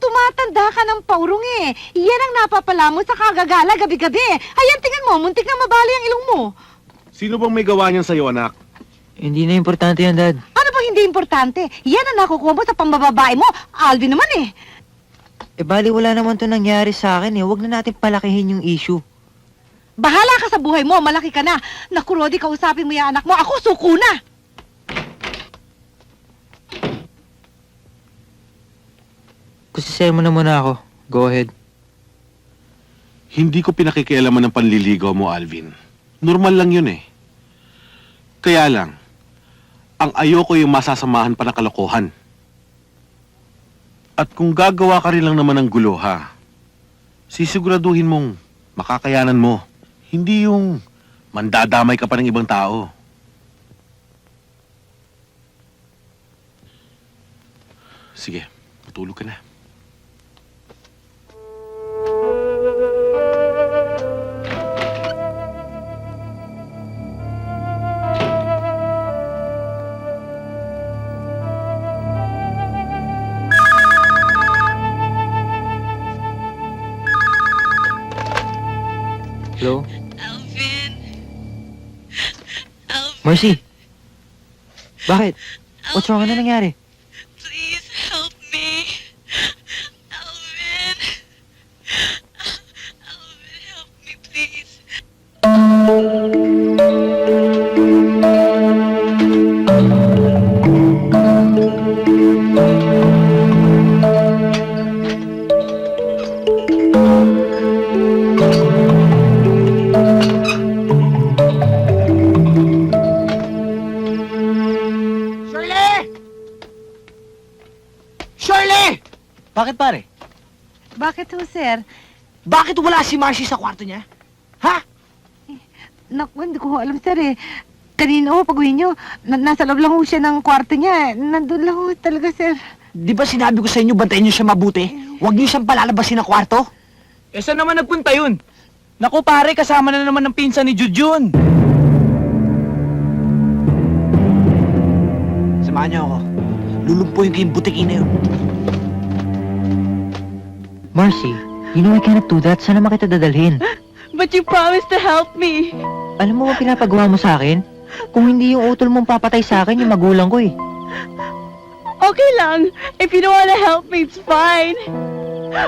Tumatanda ka ng paurong eh. Yan ang napapala mo sa kagagala gabi-gabi. Ayan, tingnan mo, muntik na mabali ang ilong mo. Sino bang may gawa niyan sa'yo, anak? Hindi na importante yan, Dad. Ano bang hindi importante? Yan ang nakukuha mo sa pambababae mo. Alvin naman eh. Eh, bali wala naman to nangyari sa akin eh. Huwag na natin palakihin yung issue. Bahala ka sa buhay mo, malaki ka na. Naku, Rodi, kausapin mo yung anak mo. Ako, suko na. Kung sisaya mo na muna ako, go ahead. Hindi ko pinakikialaman ng panliligaw mo, Alvin. Normal lang yun eh. Kaya lang, ang ayoko yung masasamahan pa ng kalokohan. At kung gagawa ka rin lang naman ng gulo, ha? Sisiguraduhin mong makakayanan mo. Hindi yung mandadamay ka pa ng ibang tao. Sige, matulog ka na. Hello? Mercy! Bakit? What's wrong? Ano nangyari? Please help me. Alvin. Alvin, help me, please. Shirley! Bakit pare? Bakit ho, sir? Bakit wala si Marcy sa kwarto niya? Ha? Naku, hindi ko ho alam, sir eh. Kanina ho, pag-uwi nyo, nasa loob lang ho siya ng kwarto niya. Nandun lang ho talaga, sir. Di ba sinabi ko sa inyo, bantayan niyo siya mabuti? Huwag niyo siyang palalabasin ng kwarto. Eh, saan naman nagpunta yun? Naku pare, kasama na naman ng pinsan ni Jujun. Samahan niyo ako. Lulumpuin ko yung butikin na yun. Marcy, you know I cannot do that. Saan naman kita dadalhin? But you promised to help me. Alam mo ba pinapagawa mo sa akin? Kung hindi yung utol mong papatay sa akin, yung magulang ko eh. Okay lang. If you don't wanna help me, it's fine.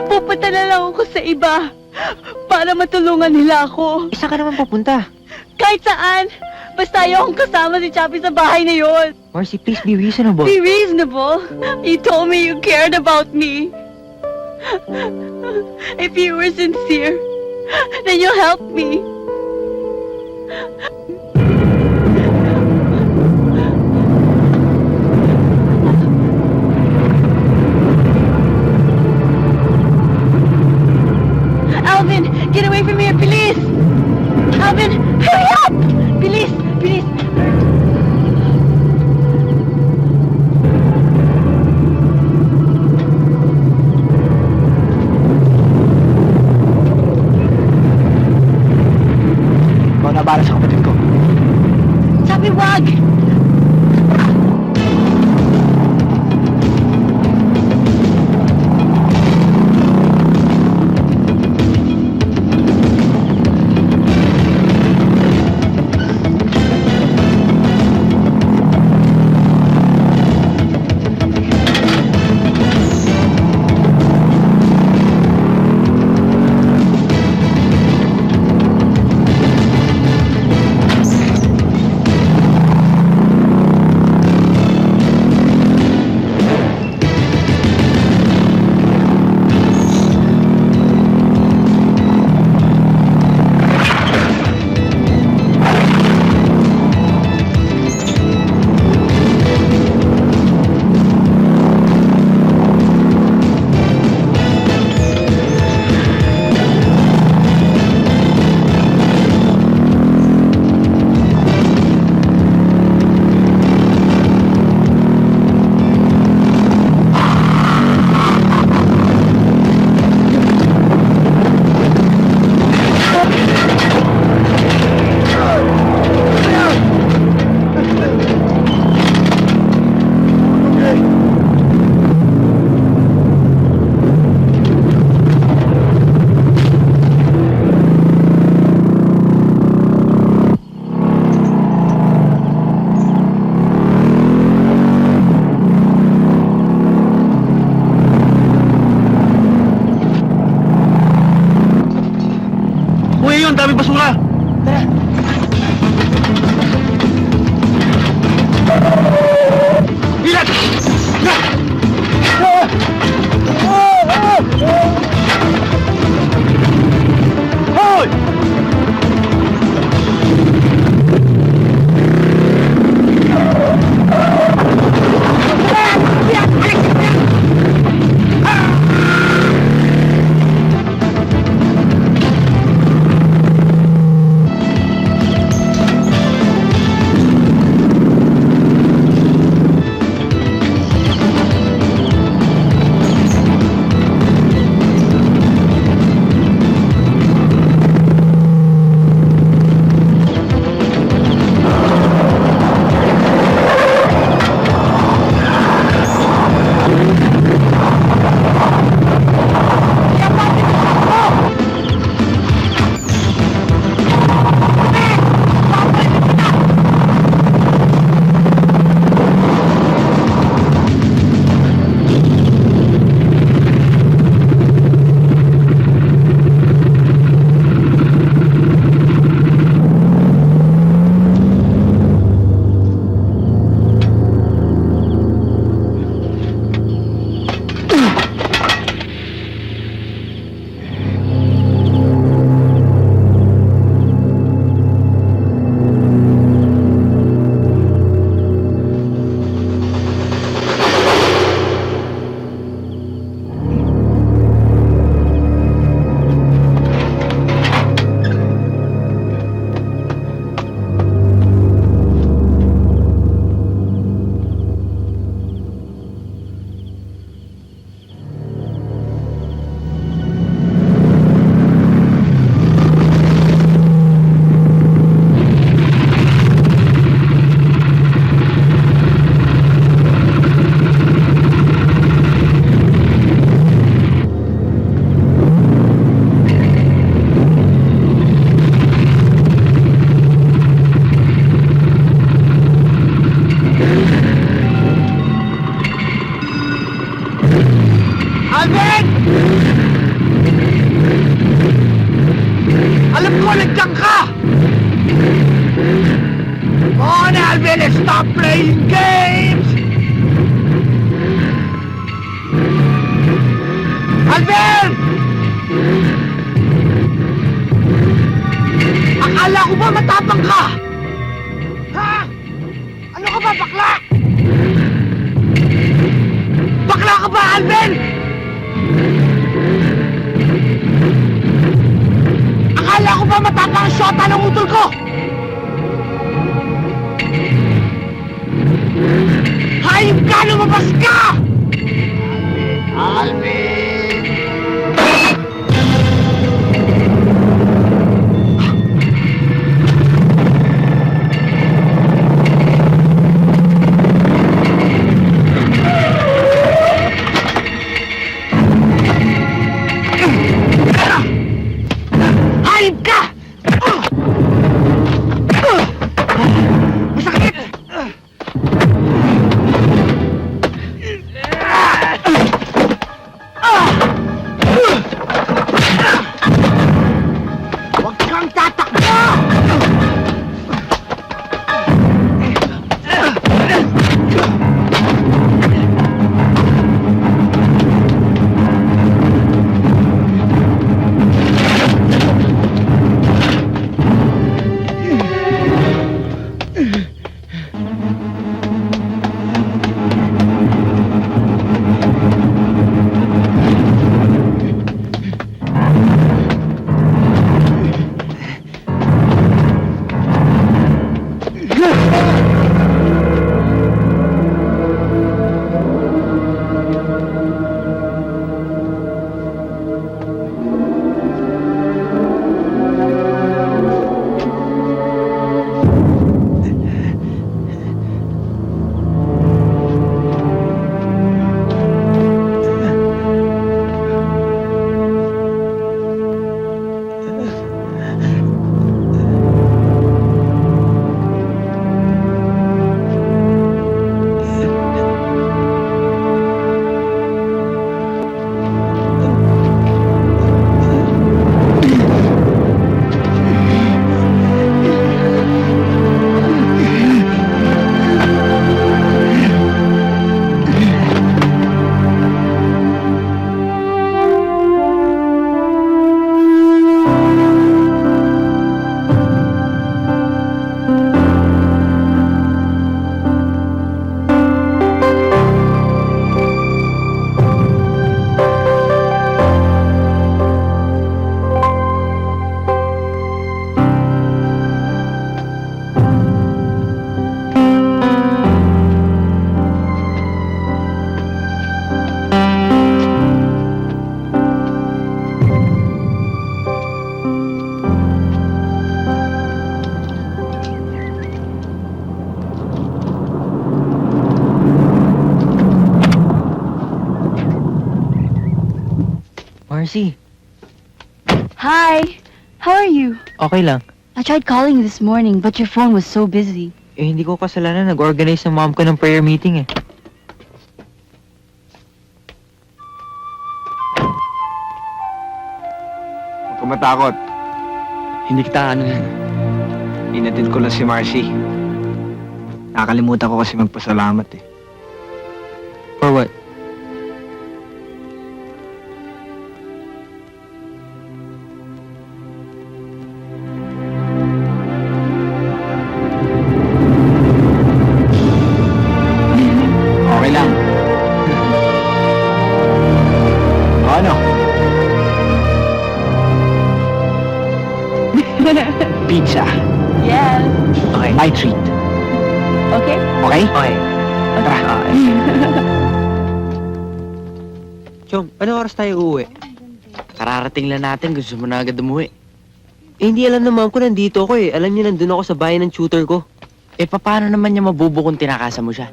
Pupunta na lang ako sa iba para matulungan nila ako. Isa ka naman pupunta. Kahit saan. Basta ayokong kasama si Chappy sa bahay na yon. Marcy, please be reasonable. Be reasonable. You told me you cared about me. If you were sincere, then you'll help me. ang daming basura! Ilan! Hoy! Alvin! Alam ko, nagtang ka! Come on, Alvin, let's stop playing games! Alvin! Akala ko ba matapang ka? Ha? Ano ka ba, bakla? Bakla ka ba, Alvin? Akala ko ba matapang ang syota ng utol ko? Hayop ka! Lumabas ka! Alvin! Hayop ka! Masakit! Marcy. Hi! How are you? Okay lang. I tried calling you this morning, but your phone was so busy. Eh, hindi ko kasalanan. Nag-organize ng mom ko ng prayer meeting eh. Huwag ka matakot. Hindi kita ano yan. Inatid ko lang si Marcy. Nakakalimutan ko kasi magpasalamat eh. For what? Okay lang. O ano? Pizza. Yes. Okay. My treat. Okay? Okay? Okay. Tara. Chong, ano oras tayo uuwi? Kararating lang natin, gusto mo na agad umuwi. Eh, hindi alam ng mom ko nandito ako eh. Alam niya nandun ako sa bahay ng tutor ko. Eh, paano naman niya mabubo kung tinakasa mo siya?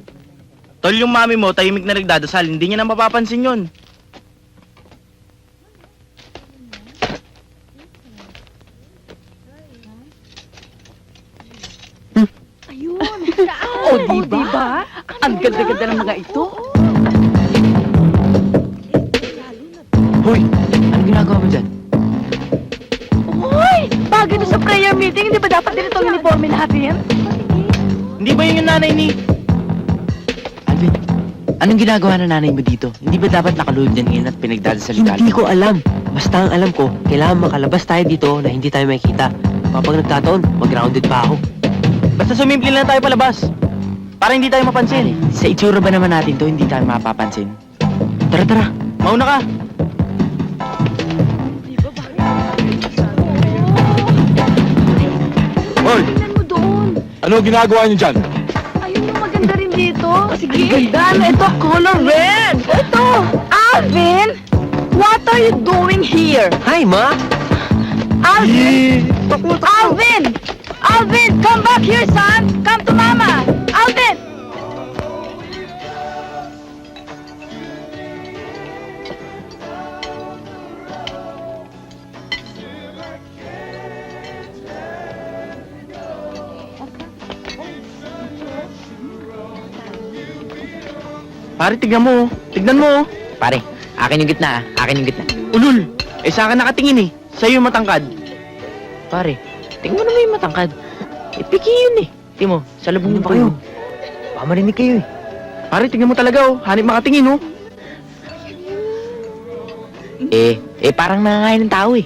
Tol, yung mami mo, tahimik na nagdadasal. Hindi niya na mapapansin yun. O, diba? Ang ganda-ganda ng mga ito. Hoy! Anong ginagawa mo dyan? Uy! Bagay to sa prayer meeting, hindi ba dapat din itong uniforme natin? Hindi ba yun yung nanay ni... Alvin, anong ginagawa ng nanay mo dito? Hindi ba dapat nakalulod yan ngayon at pinagdadasalita? Hindi ko alam. Basta ang alam ko, kailangan makalabas tayo dito na hindi tayo makikita. Kapag nagkataon, mag-grounded pa ako. Basta sumimple lang tayo palabas. Para hindi tayo mapansin. Sa itsura ba naman natin to, hindi tayo mapapansin? Tara, tara. Mauna ka. Hoy! Tingnan mo doon. Ano ginagawa niyo dyan? Ayun yung maganda rin dito. Sige. Ganda. Ito, color red. Ito. Alvin! What are you doing here? Hi, Ma! Alvin! Alvin! Alvin! Come back here, son! Come to Mama! Alvin! Pare, tignan mo. Tignan mo. Pare, akin yung gitna ah. Akin yung gitna. Ulul. Eh, sa akin nakatingin eh. Sa'yo yung matangkad. Pare, tingnan mo naman yung matangkad. Eh, piki yun eh. Tingnan mo, sa labong Ano mo ba kayo? Baka marinig kayo eh. Pare, tignan mo talaga oh. Hanip makatingin oh. Parang nangangain ng tao eh.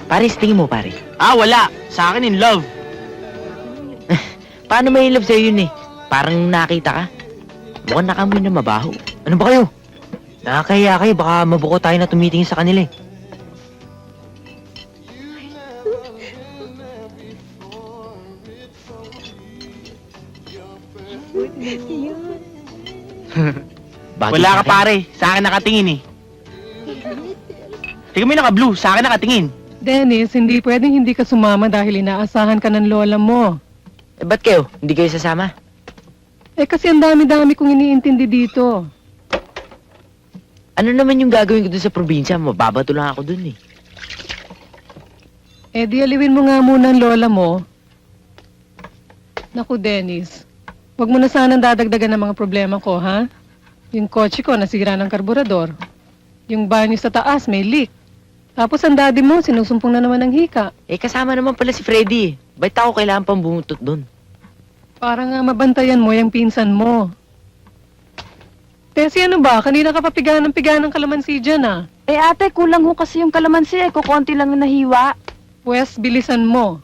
Pare, sa tingin mo, pare. Ah, wala. Sa akin in love. Paano may love sa'yo yun eh? Parang nakita ka. Mukhang nakamoy na mabaho. Ano ba kayo? Nakakahiya kayo, baka mabuko tayo na tumitingin sa kanila eh. Bagay Wala sa ka akin. pare. Sa akin nakatingin eh. Tingnan mo yung naka-blue. Sa akin nakatingin. Dennis, hindi pwedeng hindi ka sumama dahil inaasahan ka ng lola mo. Eh, ba't kayo? Hindi kayo sasama? Eh kasi ang dami-dami kong iniintindi dito. Ano naman yung gagawin ko dun sa probinsya? Mababato lang ako dun eh. Eh di aliwin mo nga muna ang lola mo. Naku, Dennis. Huwag mo na sanang dadagdagan ng mga problema ko, ha? Yung kotse ko nasira ng karburador. Yung banyo sa taas may leak. Tapos ang daddy mo, sinusumpong na naman ng hika. Eh, kasama naman pala si Freddy eh. Ba't ako kailangan pang bumutot dun? Para nga mabantayan mo yung pinsan mo. Tessie, ano ba? Kanina ka pa piga ng kalamansi dyan, ah. Eh ate, kulang ho kasi yung kalamansi eh. Kukunti lang yung nahiwa. Pwes, bilisan mo.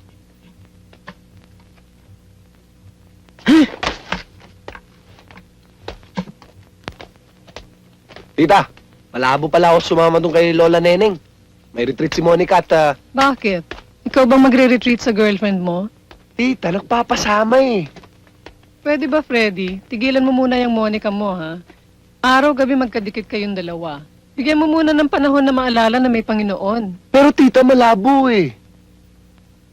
Tita, malabo pala ako sumama doon kay Lola Neneng. May retreat si Monica at... Bakit? Ikaw bang magre-retreat sa girlfriend mo? Tita, nagpapasama eh. Pwede ba, Freddy? Tigilan mo muna yung Monica mo, ha? Araw-gabi magkadikit kayong dalawa. Bigyan mo muna ng panahon na maalala na may Panginoon. Pero tita, malabo eh.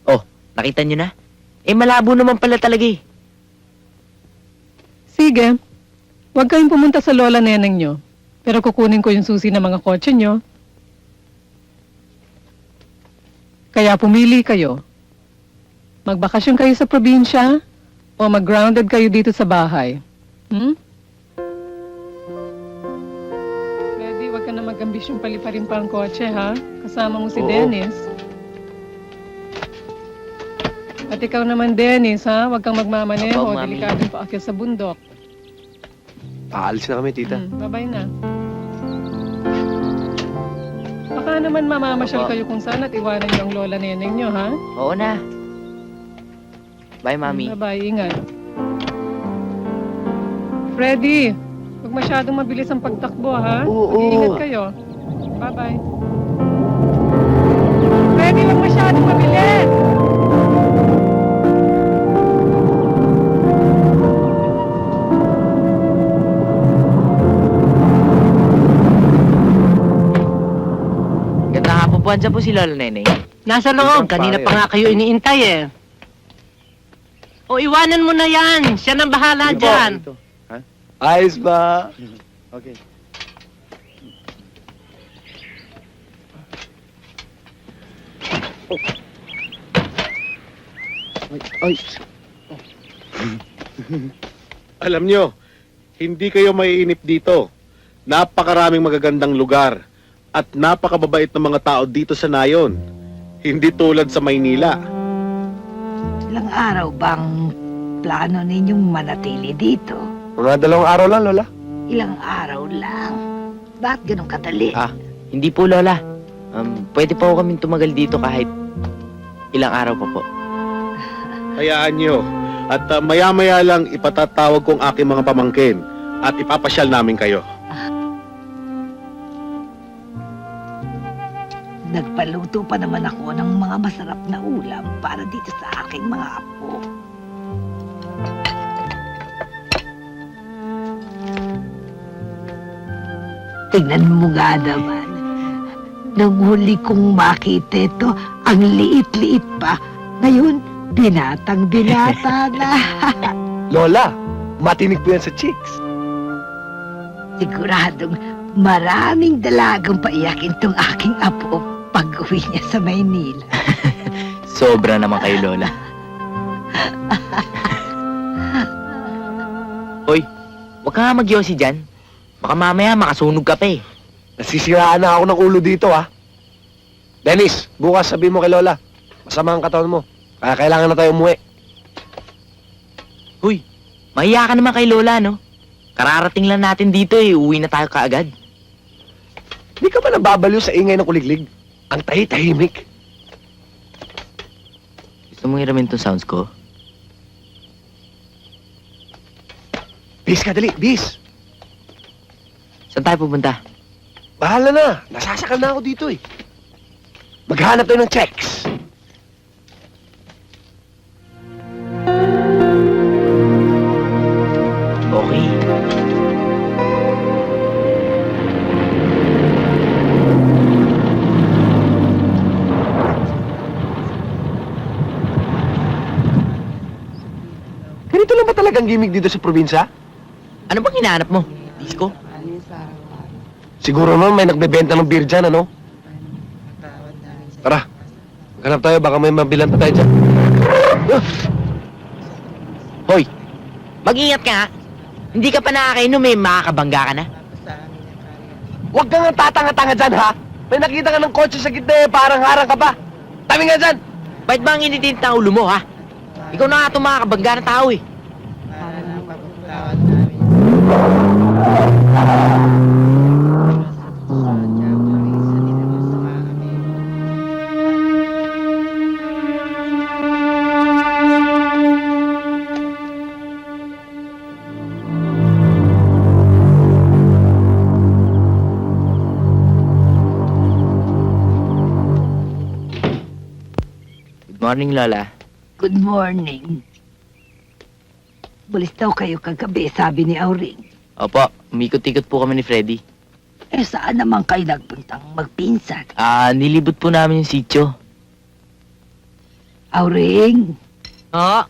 Oh, nakita nyo na? Eh, malabo naman pala talaga eh. Sige. Huwag kayong pumunta sa lola neneng nyo. Pero kukunin ko yung susi ng mga kotse nyo. Kaya pumili kayo. Magbakasyon kayo sa probinsya o mag-grounded kayo dito sa bahay. Freddy, wag ka na mag-ambisyong paliparin pa ang kotse, ha? Kasama mo si Oo. Dennis. At ikaw naman, Dennis, ha? Wag kang magmamaneho. Opo, Mami. Delikadong paakyat sa bundok. Paalis na kami, tita. Bye-bye na. Baka naman mamamasyal Opo. kayo kung saan at iwanan niyo ang lola neneng niyo, ha? Oo na. Bye, Mami. Bye-bye, ingat. Freddy, huwag masyadong mabilis ang pagtakbo, ha? Oo. Mag-iingat kayo. Bye-bye. Freddy, huwag masyadong mabilis! Ganda hapon po. Andiyan po si Lola Neneng. Nasa loob. Kanina pa nga kayo iniintay eh. O iwanan mo na yan. Siya nang bahala dyan. Ayos ba? Okay. Ay. Alam nyo, hindi kayo maiinip dito. Napakaraming magagandang lugar at napakababait ng mga tao dito sa Nayon. Hindi tulad sa Maynila. Ilang araw bang plano ninyong manatili dito? Mga 2 araw lang, Lola. Ilang araw lang. Bakit ganun kadali? Hindi po, Lola. Pwede pa po kaming tumagal dito kahit ilang araw pa po. Hayaan nyo. At maya-maya lang ipatatawag kong aking mga pamangkin at ipapasyal namin kayo. Nagpaluto pa naman ako ng mga masarap na ulam para dito sa aking mga apo. Tingnan mo nga naman. Nung huli kong makita ito, ang liit-liit pa. Ngayon, binatang-binata na. Lola, matinig po yan sa chicks. Siguradong maraming dalagang paiyakin tong aking apo pag-uwi niya sa Maynila. Sobra naman kayo, Lola. Hoy, huwag ka nga magyosi dyan. Baka mamaya makasunog ka pa eh. Nasisiraan na ako ng ulo dito, ha? Dennis, bukas sabihin mo kay Lola. Masama ang katawan mo. Kaya kailangan na tayo umuwi. Huy, mahiya ka naman kay Lola, no? Kararating lang natin dito eh. Uwi na tayo kaagad. Hindi ka ba nababaliw sa ingay ng kuliglig? Ang tahimik. Gusto mong hiramin tong sounds ko? Bis ka, dali, bis. Saan tayo pupunta? Bahala na. Nasasakal na ako dito eh. Maghanap tayo ng checks. Okay. Ganito lang ba talagang gimmick dito sa probinsya? Ano bang hinahanap mo? Disco? Siguro naman may nagbebenta ng beer dyan, ano? Tara, maghanap tayo. Baka may mabilan pa tayo dyan. Hoy, mag-ingat ka ha. Hindi ka pa nakakainom eh, makakabangga ka na. Huwag kang tatanga-tanga dyan, ha? May nakita ka ng kotse sa gitna eh, parang harang ka pa. Tabi nga dyan! Bakit ba ang initinit ng ulo mo ha? Ikaw na nga itong makakabangga na tao eh. Good morning, Lola. Good morning. Bulis daw kayo kagabi, sabi ni Auring. Opo, umikot-ikot po kami ni Freddy. Eh, saan naman kayo nagpuntang magpinsan? Nilibot po namin yung sityo. Auring, Oo.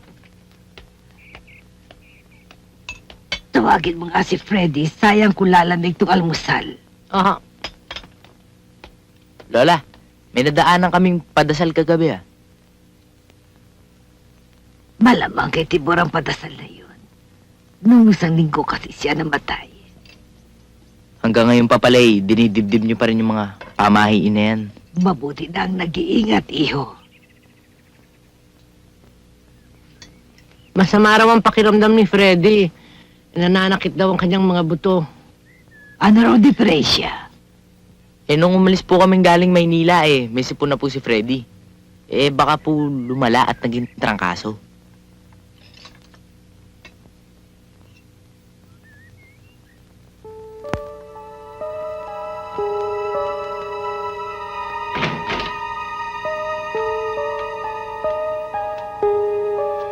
tawagin mo nga si Freddy. Sayang kung lalamig tong almusal. Lola, May nadaanan kaming padasal kagabi ah. Malamang kay Tibor ang padasal na yun. Nung isang linggo kasi siya namatay. Hanggang ngayon pa pala eh, dinidibdib niyo pa rin yung mga pamahiin na yan. Mabuti na ang nag-iingat, iho. Masama raw ang pakiramdam ni Freddy. Nananakit daw ang kanyang mga buto. Ano raw diferensya? Eh nung umalis po kaming galing Maynila eh, may sipon na po si Freddy. Eh baka po lumala at naging trangkaso.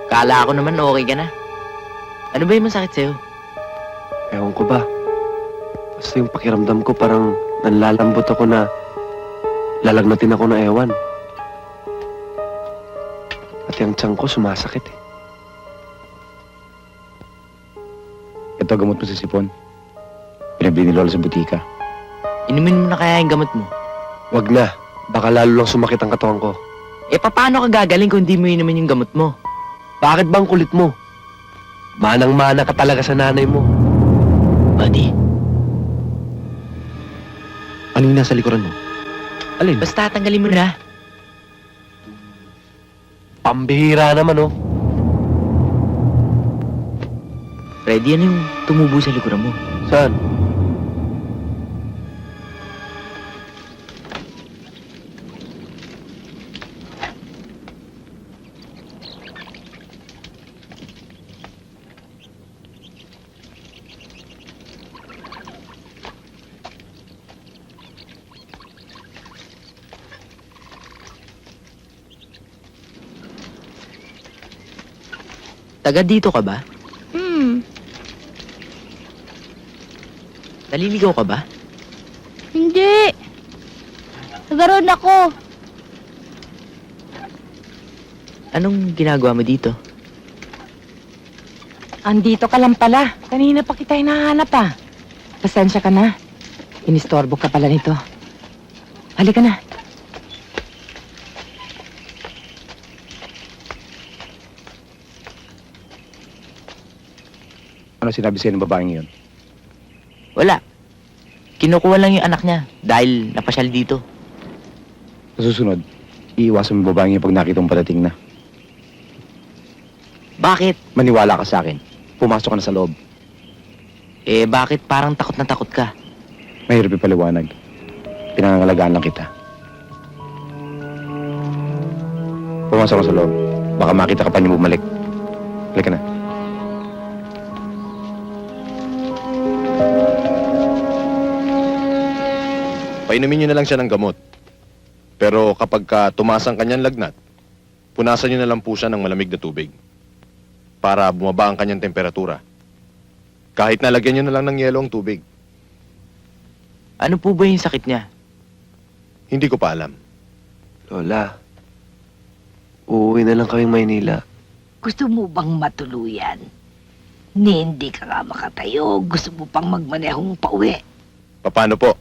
Kala ko naman okay ka na. Ano ba yung masakit sa'yo? Ewan ko ba? Basta yung pakiramdam ko parang nanlalambot ako na lalagnatin ako na ewan. At yung tiyan ko sumasakit eh. Ito gamot mo sa sipon. Pinabili ni Lola sa butika. Inumin mo na kaya yung gamot mo. Wag na. Baka lalo lang sumakit ang katawan ko. Eh paano ka gagaling kung di mo inumin yung gamot mo? Bakit bang kulit mo? Manang-mana ka talaga sa nanay mo. Buddy, Ano yung nasa likuran mo? Alin? basta tanggalin mo na. Pambihira naman oh. Freddy, ano yung tumubo sa likuran mo? Saan? Taga dito ka ba? Naliligaw ka ba? Hindi. Nagaroon ako. Anong ginagawa mo dito? Andito ka lang pala. Kanina pa kita hinahanap ah. Pasensya ka na. Inistorbo ka pala nito. Halika na. Ano sinabi sa'yo ng babaeng yun? Wala. Kinukuha lang yung anak niya dahil napasyal dito. Sa susunod, iiwasan mo yung babaeng yun pag nakita mong padating na. Bakit? Maniwala ka sa akin. Pumasok ka na sa loob. Eh bakit parang takot na takot ka? Mahirap ipaliwanag. Pinangangalagaan lang kita. Pumasok ka sa loob. Baka makita ka pa niyo bumalik. Halika na. Painumin nyo na lang siya ng gamot. Pero kapag tumaas ang kanyang lagnat, punasan nyo na lang po siya ng malamig na tubig para bumaba ang kanyang temperatura. Kahit nalagyan nyo na lang ng yelo ang tubig. Ano po ba yung sakit niya? Hindi ko pa alam. Lola, uuwi na lang kaming Maynila. Gusto mo bang matuluyan? Ni hindi ka nga makatayo. Gusto mo pang magmanehong pauwi. Paano po?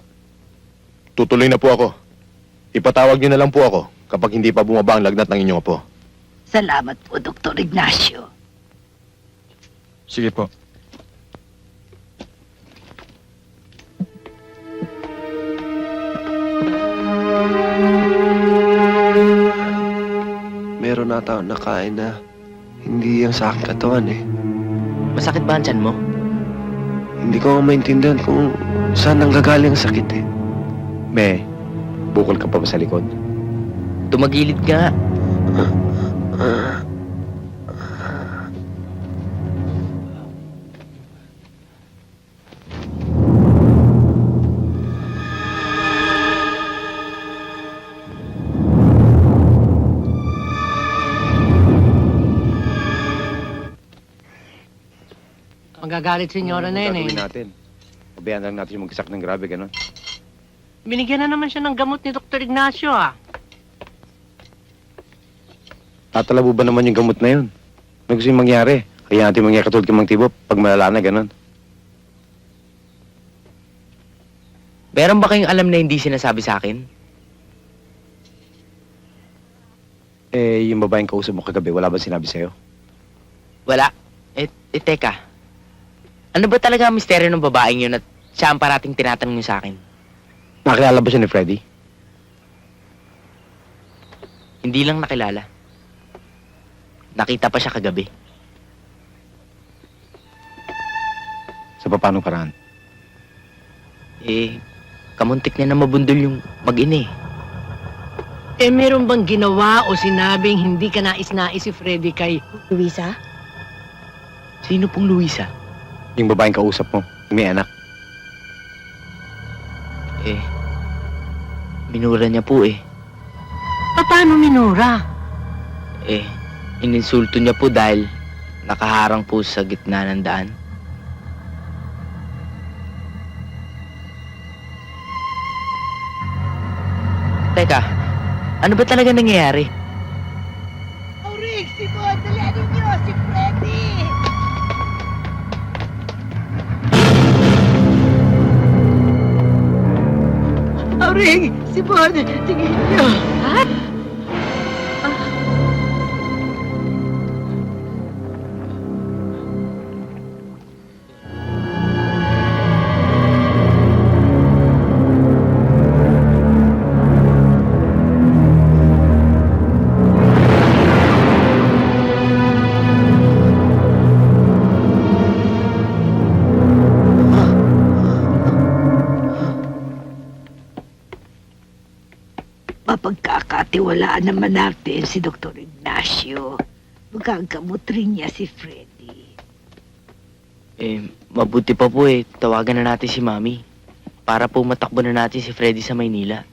Tutuloy na po ako. Ipatawag nyo na lang po ako kapag hindi pa bumaba ang lagnat ng inyong apo. Salamat po, Dr. Ignacio. Sige po. Meron ata akong nakain na hindi yung sa aking katawan eh. Masakit ba ang tiyan mo? Hindi ko nga maintindihan kung saan nanggagaling ang sakit eh. Be, bukol ka pa ba sa likod? Tumagilid ka nga. Magagalit senyora na yan eh. Gagawin natin. Pabayaan lang natin yung magkasak ng grabe, gano'n. Binigyan na naman siya ng gamot ni Dr. Ignacio ah. Tatalabo ba naman yung gamot na yun? Ano gusto yung mangyari? Kaya natin mangyari katulad kay Mang Tibo pag malala na, gano'n. Meron ba kayong alam na hindi sinasabi sa akin? Eh, yung babaeng kausap mo kagabi, wala ba sinabi sa'yo? Wala. Teka. Ano ba talaga ang misteryo ng babaeng yun at siya ang parating tinatanong niyo sa akin? Nakilala ba siya ni Freddy? Hindi lang nakilala. Nakita pa siya kagabi. Sa papanong paraan? Kamuntik niya na mabundol yung mag-ina eh. Meron bang ginawa o sinabing hindi ka nais-nais si Freddy kay Luisa? Sino pong Luisa? Yung babaeng kausap mo, yung may anak. Minura niya po eh. Paano minura? Ininsulto niya po dahil nakaharang po sa gitna ng daan. Teka, ano ba talaga nangyayari? Aurig, si Bon, dalian ninyo, si Freddy! Aurig, si Bon, tingin niyo. Ha? Mapagkakatiwalaan naman natin si Dr. Ignacio. Magagamot rin niya si Freddy. Mabuti pa po tawagan na natin si Mami. Para po matakbo na natin si Freddy sa Maynila.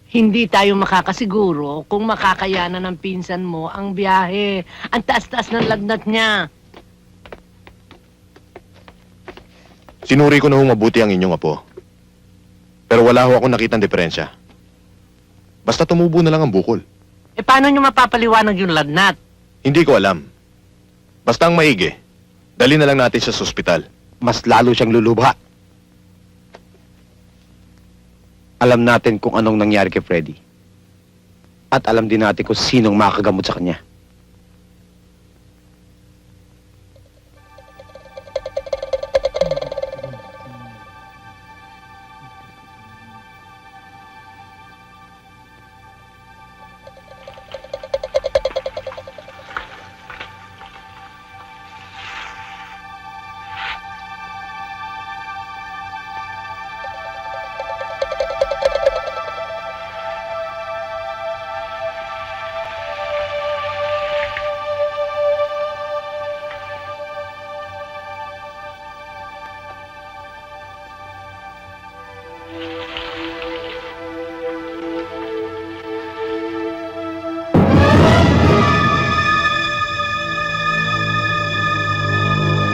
Hindi tayo makakasiguro kung makakayanan ng pinsan mo ang biyahe. Ang taas-taas ng lagnat niya. Sinuri ko na mabuti ang inyong apo. Pero wala ho akong nakitang diferensya. Basta tumubo na lang ang bukol. Paano niyo mapapaliwanag yung lagnat? Hindi ko alam. Basta ang maigi, dali na lang natin siya sa ospital. Mas lalo siyang lulubha. Alam natin kung anong nangyari kay Freddy. At alam din natin kung sinong makagamot sa kanya.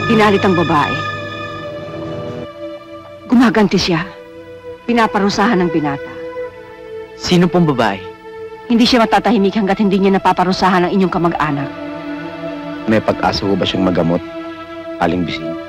Pinalit ang babae. Gumaganti siya. Pinaparusahan ng binata. Sino pong babae? Hindi siya matatahimik hanggat hindi niya napaparusahan ang inyong kamag-anak. May pag-asa ho ba siyang magamot? Aling Bising?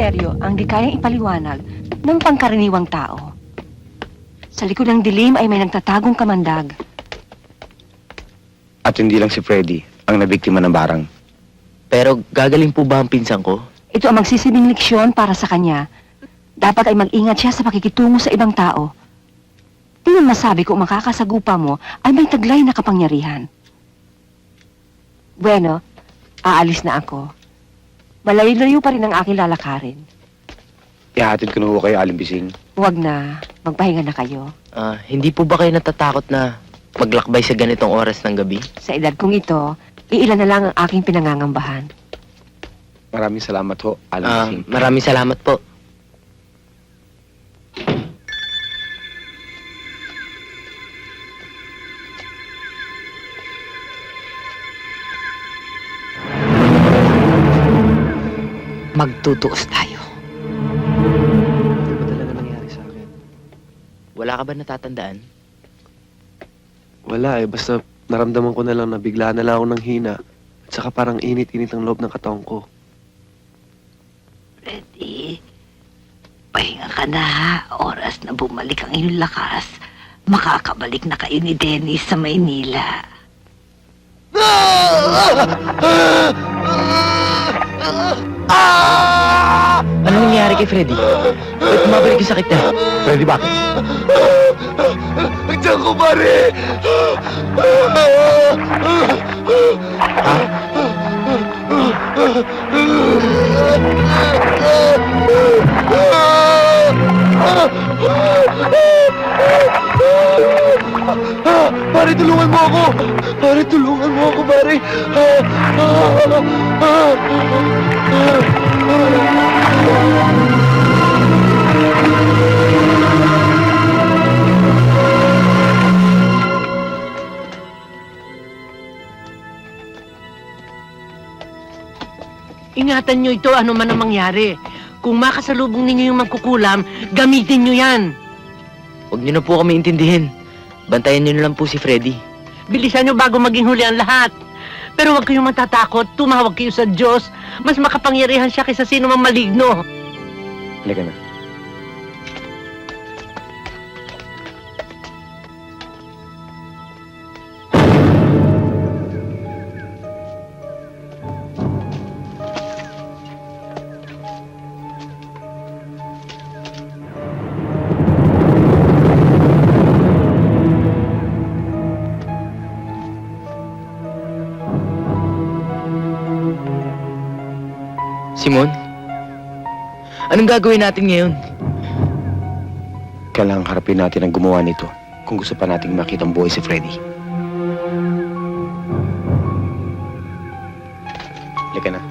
misteryo ang di kayang ipaliwanag ng pangkaraniwang tao. Sa likod ng dilim ay may nagtatagong kamandag. At hindi lang si Freddy ang nabiktima ng barang. Pero gagaling po ba ang pinsan ko? Ito ang magsisibing leksyon para sa kanya. Dapat ay mag-ingat siya sa pakikitungo sa ibang tao. Di man masabi kung makakasagupa mo ay may taglay na kapangyarihan. Bueno, aalis na ako. Malayo-layo pa rin ang aking lalakarin. Ihatid ko na ho kayo, Aling Bising. Huwag na, magpahinga na kayo. Hindi po ba kayo natatakot na maglakbay sa ganitong oras ng gabi? Sa edad kong ito, iilan na lang ang aking pinangangambahan. Maraming salamat ho, Aling Bising. Maraming salamat po. Magtutuos tayo. Ano ba talaga nangyari sa akin? Wala ka ba natatandaan? Wala eh, basta naramdaman ko na lang na bigla na lang ako ng hina. At saka parang init-init ang loob ng katawan ko. Freddy, pahinga ka na ha. Oras na bumalik ang iyong lakas. Makakabalik na kayo ni Dennis sa Maynila. Ano nangyari kay Freddy? Ba't bumabalik yung sakit niya? Freddy, bakit? Diyan ko, pare! Pare, tulungan mo ako! Pare, tulungan mo ako, pare! Ingatan nyo ito, ano man ang mangyari. Kung makasalubong ninyo yung magkukulam, gamitin nyo yan. Huwag niyo na po kami intindihin. Bantayan niyo na lang po si Freddy. Bilisan nyo bago maging huli ang lahat. Pero huwag kayong matatakot, tumawag kayo sa Diyos. Mas makapangyarihan siya kaysa sino mang maligno. Halika na. Simon? Anong gagawin natin ngayon? Kailangang harapin natin ang gumawa nito kung gusto pa nating makitang buhay si Freddy. Halika na.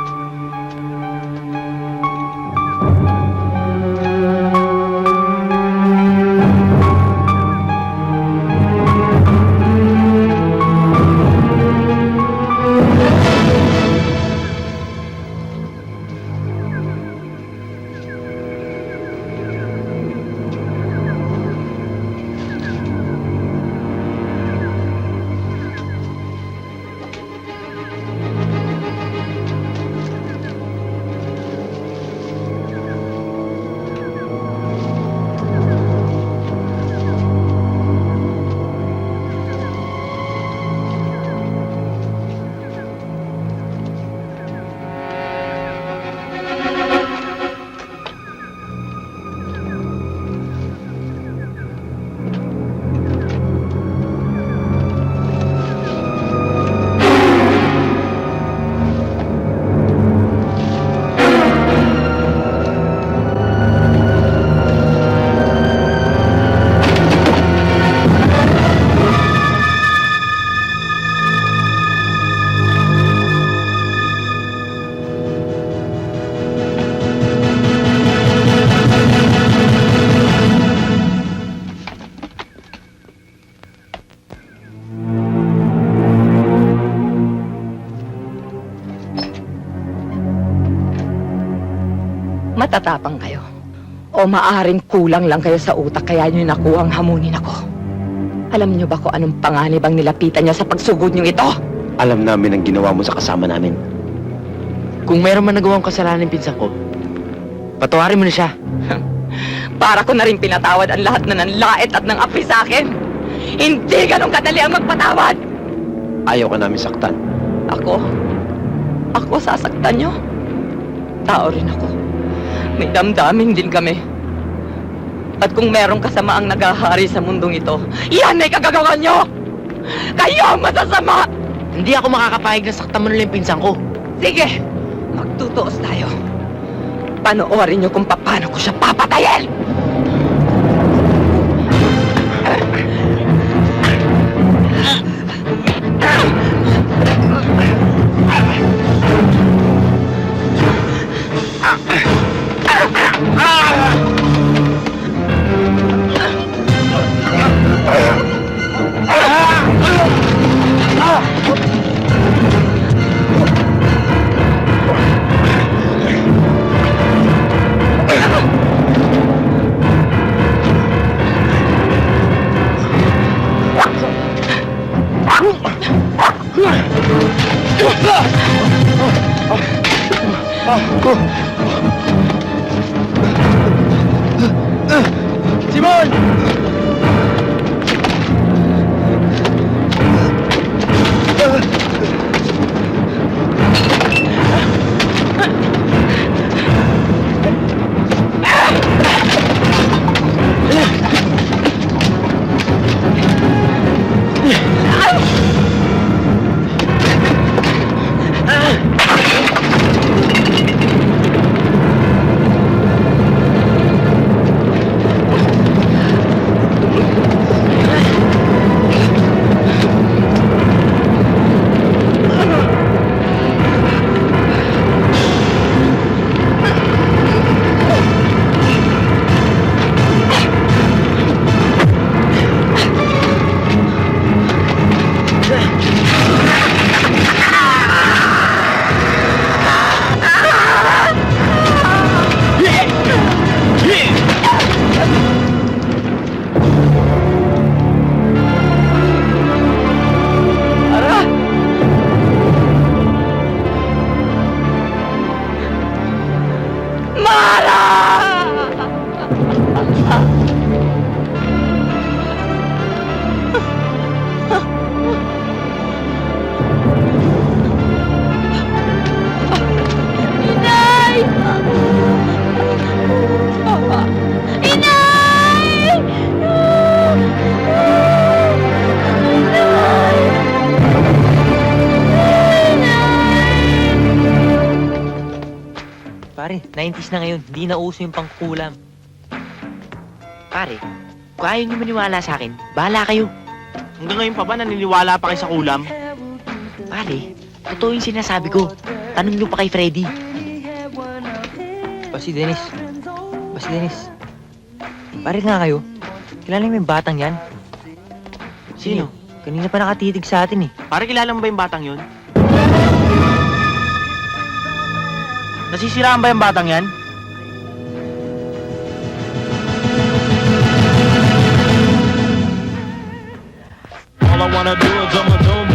Matatapang kayo. O maaring kulang lang kayo sa utak kaya nyo nakuhang hamunin ako. Alam nyo ba kung anong panganib ang nilapitan niya sa pagsugod nyo ito? Alam namin ang ginawa mo sa kasama namin. Kung meron man nagawang kasalanan yung pinsan ko, Patawarin mo na siya. Para ko na rin pinatawad ang lahat na nanlait at nang api sa akin. Hindi ganun kadali ang magpatawad. Ayaw ka namin saktan. Ako sasaktan nyo. Tao rin ako. May damdamin din kami. At kung merong kasamaang naghahari sa mundong ito, yan ay kagagawa nyo! Kayo ang masasama! Hindi ako makakapahig na saktan mo na lang yung pinsan ko. Sige, magtutuos tayo. Panoorin nyo kung paano ko siya papatayin! Simon! Pare, 90s na ngayon. Hindi na uso yung pangkulam. Pare, kung ayaw niyo maniwala sa akin, bahala kayo. Hanggang ngayon pa ba naniniwala pa kayo sa kulam? Pare, totoo yung sinasabi ko. Tanong niyo pa kay Freddy. Si Dennis. Pare nga kayo. Kilala mo yung batang yan? Sino? Kanina pa nakatitig sa atin eh. Pare, kilala mo ba yung batang yun? Nasisiraan ba yung batang yan? All I wanna do is